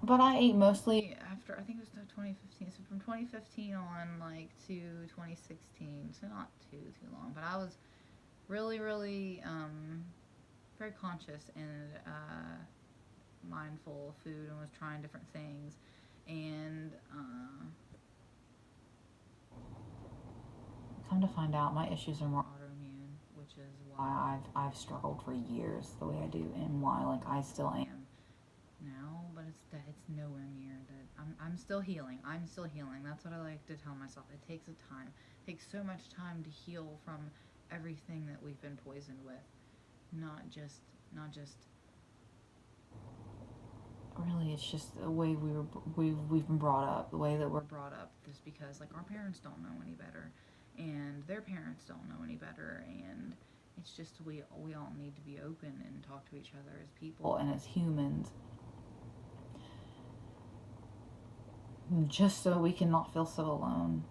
But I ate mostly after, I think it was 2015. So from 2015 on, like, to 2016. So not too long. But I was really, really, very conscious and mindful of food, and was trying different things. And come to find out, my issues are more autoimmune, which is why I've struggled for years the way I do, and why, like, I still am now. But it's nowhere near that. I'm still healing. I'm still healing. That's what I like to tell myself. It takes a time. It takes so much time to heal from everything that we've been poisoned with. Not just really, it's just the way we've been brought up, the way that we're brought up, just because, like, our parents don't know any better, and their parents don't know any better, and it's just we all need to be open and talk to each other as people and as humans, just so we can not feel so alone.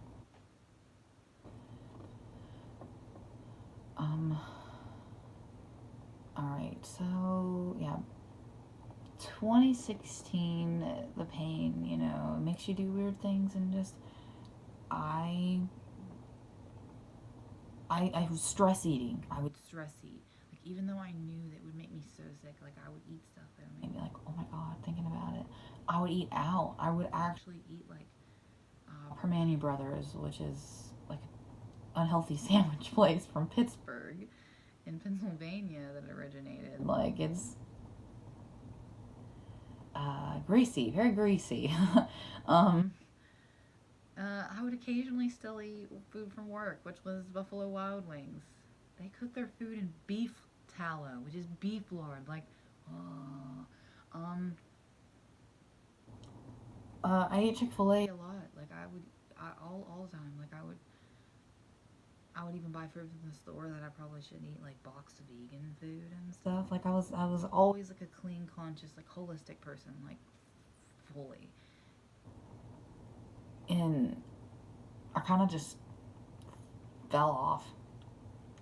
Alright, so yeah, 2016, the pain, it makes you do weird things, and just, I was stress eating. I would stress eat. Like, even though I knew that would make me so sick, like, I would eat stuff that would make me like, oh my god, thinking about it. I would eat out. I would actually eat, like, Permane Brothers, which is, like, an unhealthy sandwich place from Pittsburgh in Pennsylvania that originated. Like, it's greasy, very greasy. I would occasionally still eat food from work, which was Buffalo Wild Wings. They cook their food in beef tallow, which is beef lard. Like, I ate Chick-fil-A a lot. Like, all the time. Like, I would even buy food from the store that I probably shouldn't eat, like boxed vegan food and stuff. Like, I was always like a clean, conscious, like, holistic person, like, fully. And I kind of just fell off,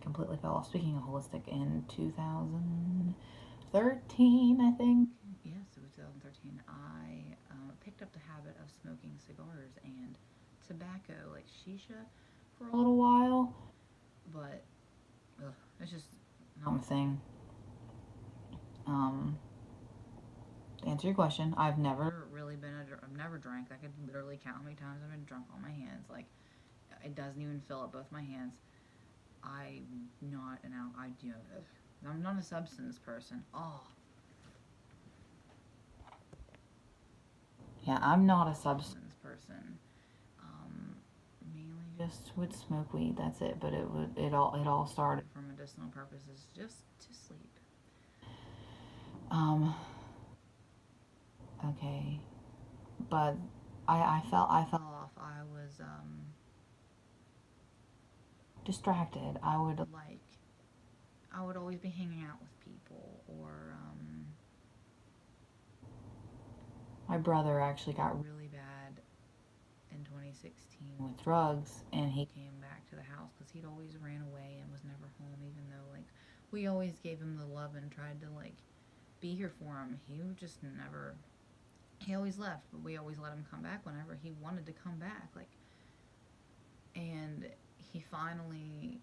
completely fell off. Speaking of holistic, in 2013, I think. Yes, it was 2013. I picked up the habit of smoking cigars and tobacco, like shisha, for a little while. But it's just not my thing. To answer your question, I've never really been I've never drank. I could literally count how many times I've been drunk on my hands. Like, it doesn't even fill up both my hands. I'm not a substance person. Oh. Yeah, I'm not a substance person. Mainly just would smoke weed. That's it. But it all started for medicinal purposes, just to sleep. Okay, but I fell off. I was distracted. I would always be hanging out with people, or my brother actually got really bad in 2016 with drugs, and he came back to the house because he'd always ran away and was never home, even though like we always gave him the love and tried to like be here for him. He just never. He always left, but we always let him come back whenever he wanted to come back. Like, and he finally,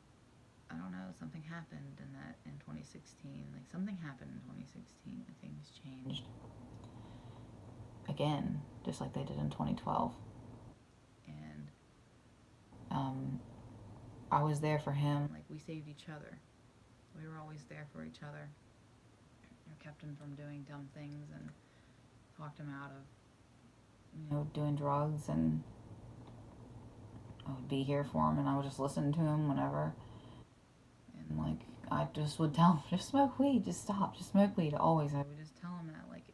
I don't know, something happened in 2016. Like, something happened in 2016. Things changed again, just like they did in 2012. And I was there for him. Like, we saved each other. We were always there for each other. We kept him from doing dumb things and talked him out of, doing drugs, and I would be here for him, and I would just listen to him whenever. And like, I just would tell him, just smoke weed, just stop, just smoke weed. Always, I would just tell him that, like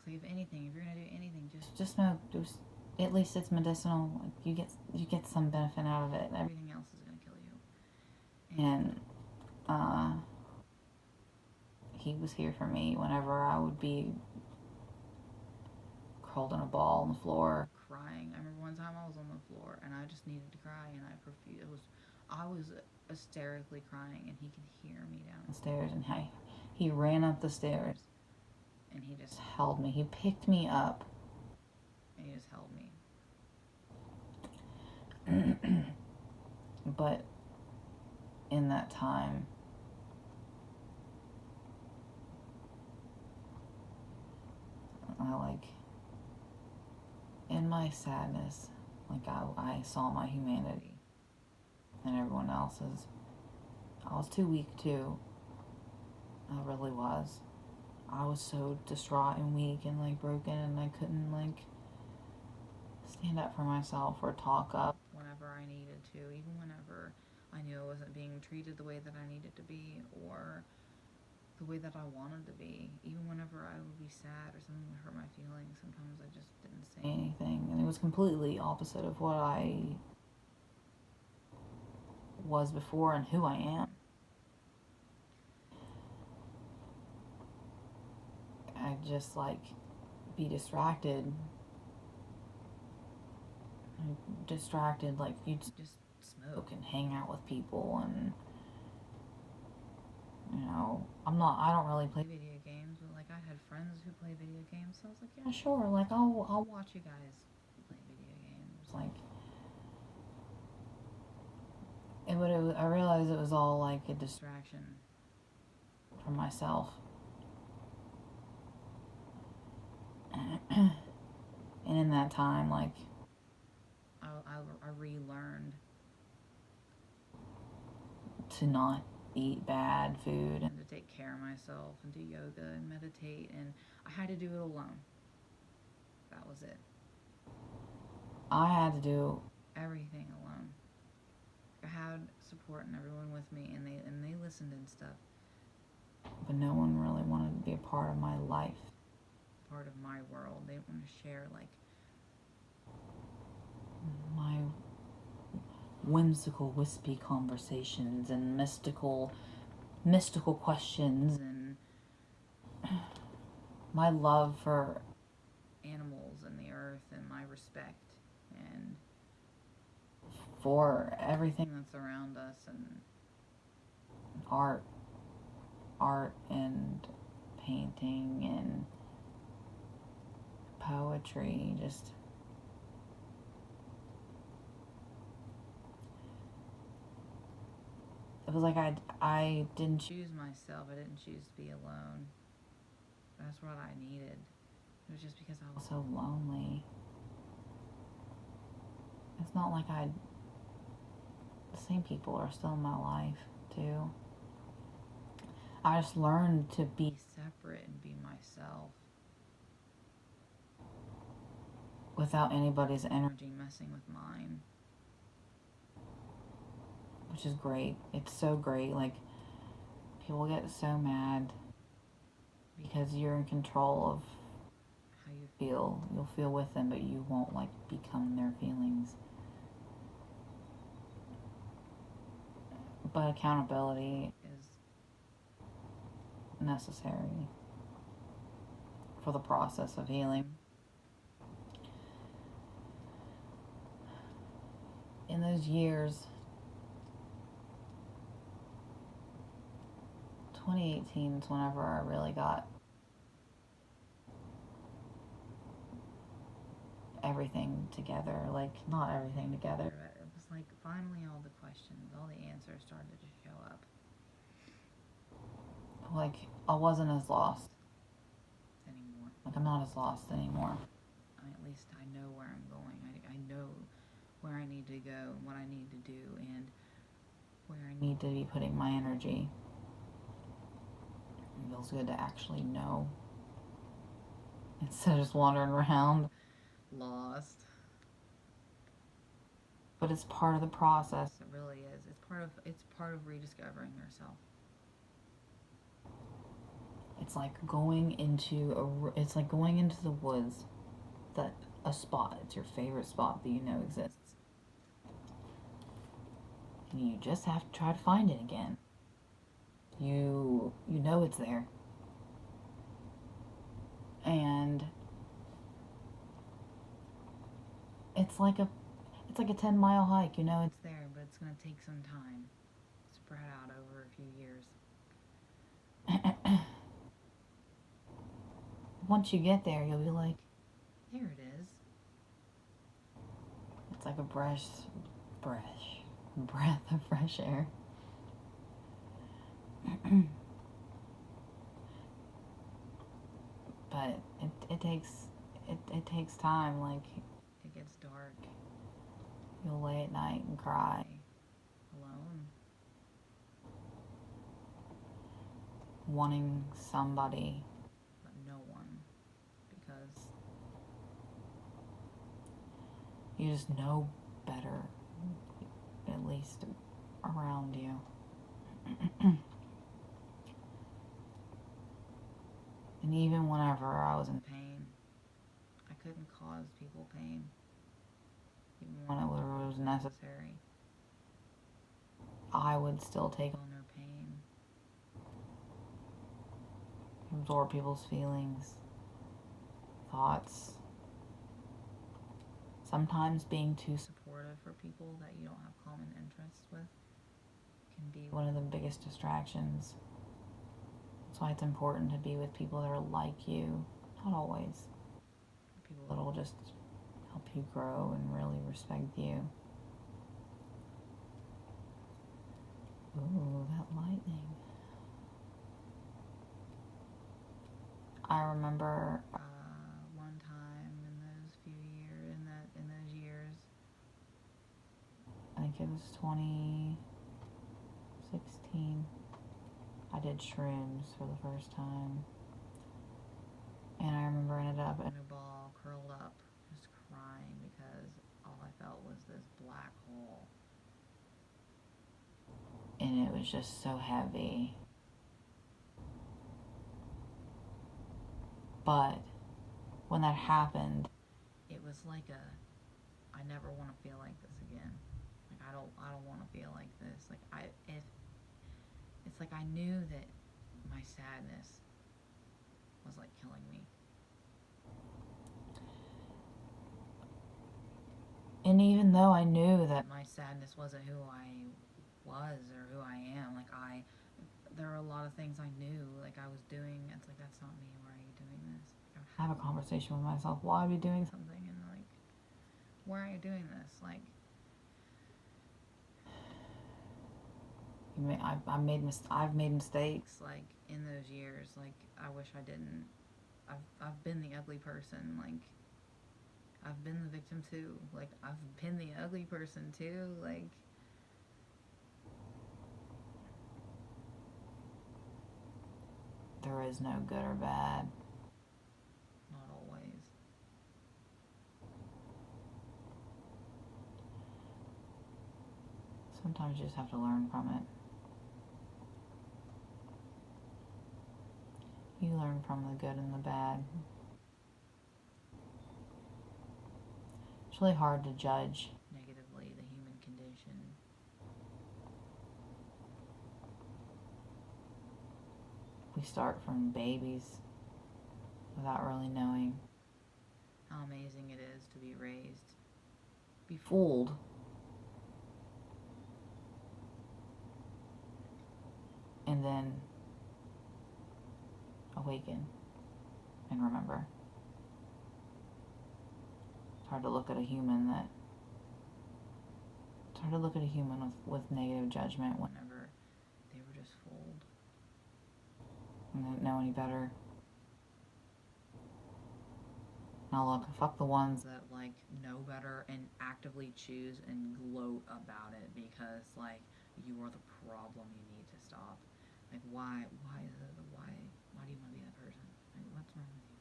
if anything, if you're gonna do anything, just smoke. Just, at least it's medicinal. Like, you get some benefit out of it. Everything else is gonna kill you. And he was here for me whenever I would be curled in a ball on the floor, crying. I remember one time I was on the floor and I just needed to cry, and I was hysterically crying, and he could hear me downstairs, and he ran up the stairs and he just held me. He picked me up and he just held me. But in that time, in my sadness, I saw my humanity and everyone else's. I was too weak too. I really was. I was so distraught and weak and broken, and I couldn't stand up for myself or talk up whenever I needed to, even whenever I knew I wasn't being treated the way that I needed to be, or the way that I wanted to be. Even whenever I would be sad or something would hurt my feelings, sometimes I just didn't say anything. And it was completely opposite of what I was before and who I am. I'd just be distracted. You just smoke and hang out with people, and I don't really play video games, but I had friends who play video games, so I was like, yeah, sure, I'll watch you guys play video games. I realized it was all a distraction from myself. And in that time, I relearned to not eat bad food and to take care of myself and do yoga and meditate, and I had to do it alone. That was it. I had to do everything alone. I had support and everyone with me, and they listened and stuff. But no one really wanted to be a part of my life. Part of my world. They didn't want to share my whimsical, wispy conversations and mystical questions, and my love for animals and the earth, and my respect and for everything that's around us, and art and painting and poetry. Just it was I didn't choose myself. I didn't choose to be alone. That's what I needed. It was just because I was so lonely. It's not like I'd the same people are still in my life too. I just learned to be separate and be myself without anybody's energy messing with mine, which is great. It's so great. Like, people get so mad because you're in control of how you feel. You'll feel with them, but you won't, like, become their feelings. But accountability is necessary for the process of healing. In those years, 2018 is whenever I really got everything together. Like, not everything together, but it was like finally all the questions, all the answers started to show up. Like, I wasn't as lost anymore. Like, I'm not as lost anymore. At least I know where I'm going. I know where I need to go and what I need to do and where I need to be putting my energy. It feels good to actually know instead of just wandering around lost. But it's part of the process. It really is. It's part of rediscovering yourself. It's like going into the woods, that a spot. It's your favorite spot that you know exists. And you just have to try to find it again. You know it's there. And it's like a 10-mile hike. You know it's there, but it's going to take some time. Spread out over a few years. Once you get there, you'll be like, there it is. It's like a breath of fresh air. But it takes time. Like, it gets dark. You'll lay at night and cry alone, wanting somebody, but no one, because you just know better, at least around you. And even whenever I was in pain, I couldn't cause people pain, even when it was necessary. I would still take on their pain, absorb people's feelings, thoughts. Sometimes being too supportive for people that you don't have common interests with can be one of the biggest distractions. That's why it's important to be with people that are like you. Not always. People that will just help you grow and really respect you. Ooh, that lightning. I remember one time in those years, I think it was 2016, I did shrooms for the first time. And I remember I ended up in a ball, curled up, just crying because all I felt was this black hole. And it was just so heavy. But when that happened, it was like I never want to feel like this again. Like, I don't want to feel like this. Like, it's like I knew that my sadness was like killing me. And even though I knew that my sadness wasn't who I was or who I am, like, there were a lot of things I knew, like, I was doing. It's like, that's not me. Why are you doing this? Like, I would have a conversation with myself. Why are you doing something? And like, why are you doing this? Like, I've made mistakes, like, in those years. Like, I wish I didn't. I've been the ugly person. Like, I've been the victim too. Like, I've been the ugly person too. Like, there is no good or bad. Not always. Sometimes you just have to learn from it. You learn from the good and the bad. It's really hard to judge negatively the human condition. We start from babies without really knowing how amazing it is to be raised, be fooled, and then awaken and remember. It's hard to look at a human with negative judgment whenever they were just fooled and didn't know any better. Now look, fuck the ones that like know better and actively choose and gloat about it because like you are the problem, you need to stop. Like why do you want to be that person? Like what's wrong with you?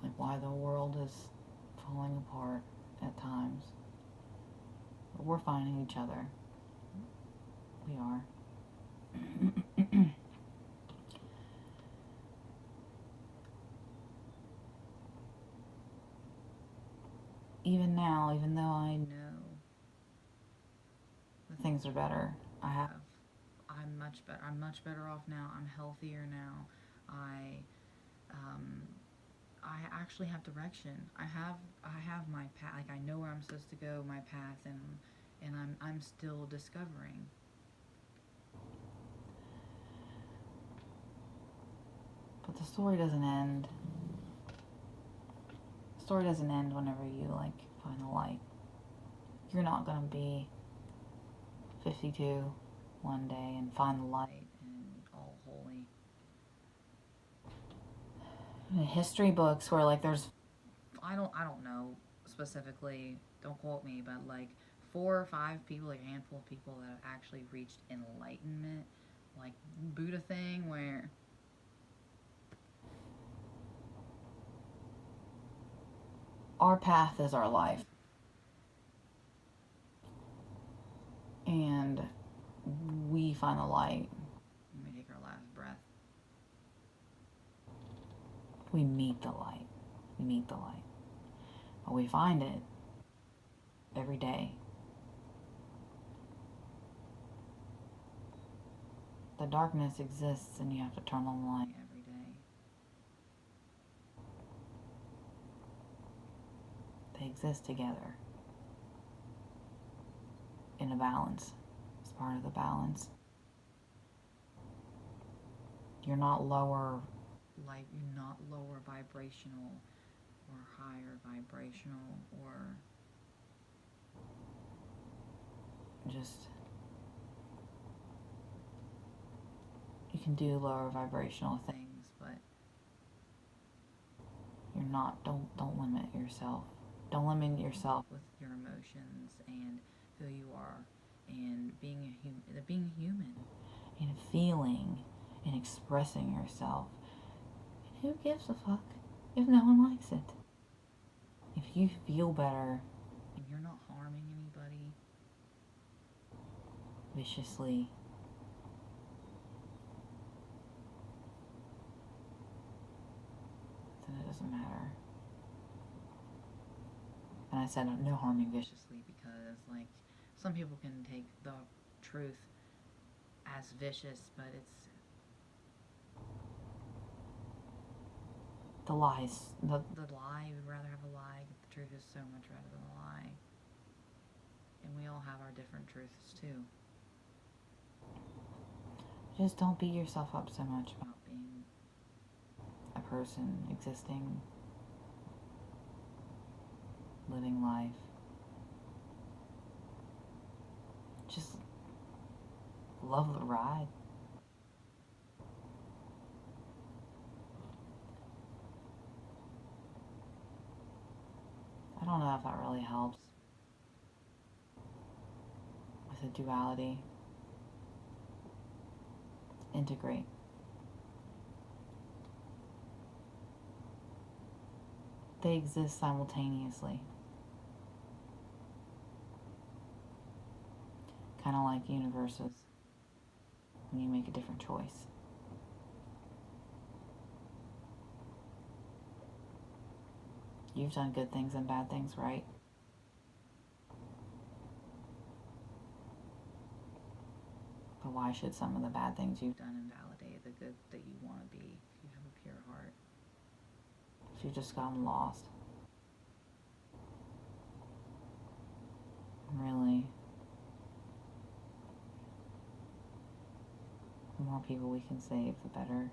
Like why the world is falling apart at times. But we're finding each other. We are. Even now, even though I know that things are better, I'm much better off now. I'm healthier now. I actually have direction. I have my path. Like I know where I'm supposed to go, my path, and I'm still discovering. But the story doesn't end. The story doesn't end whenever you like find the light. You're not gonna be 52 one day and find the light and all holy. In history books where like there's I don't know specifically, don't quote me, but like 4 or 5 people, like a handful of people that have actually reached enlightenment, like Buddha thing where our path is our life. And we find the light when we take our last breath. We meet the light. We meet the light. But we find it every day. The darkness exists and you have to turn on the light every day. They exist together in a balance. It's part of the balance. You're not lower vibrational or higher vibrational or just you can do lower vibrational things, but you're not don't limit yourself. Don't limit yourself with your emotions and who you are and being human and feeling and expressing yourself. And who gives a fuck if no one likes it? If you feel better and you're not harming anybody viciously, then it doesn't matter. And I said no harming viciously because like some people can take the truth as vicious, but it's the lies. The lie, we'd rather have a lie. The truth is so much better than a lie. And we all have our different truths too. Just don't beat yourself up so much about being a person existing, living life. Just love the ride. I don't know if that really helps with the duality. Integrate. They exist simultaneously. Kind of like universes when you make a different choice. You've done good things and bad things, right? But why should some of the bad things you've done invalidate the good that you want to be if you have a pure heart? If you've just gotten lost. Really, the more people we can save, the better.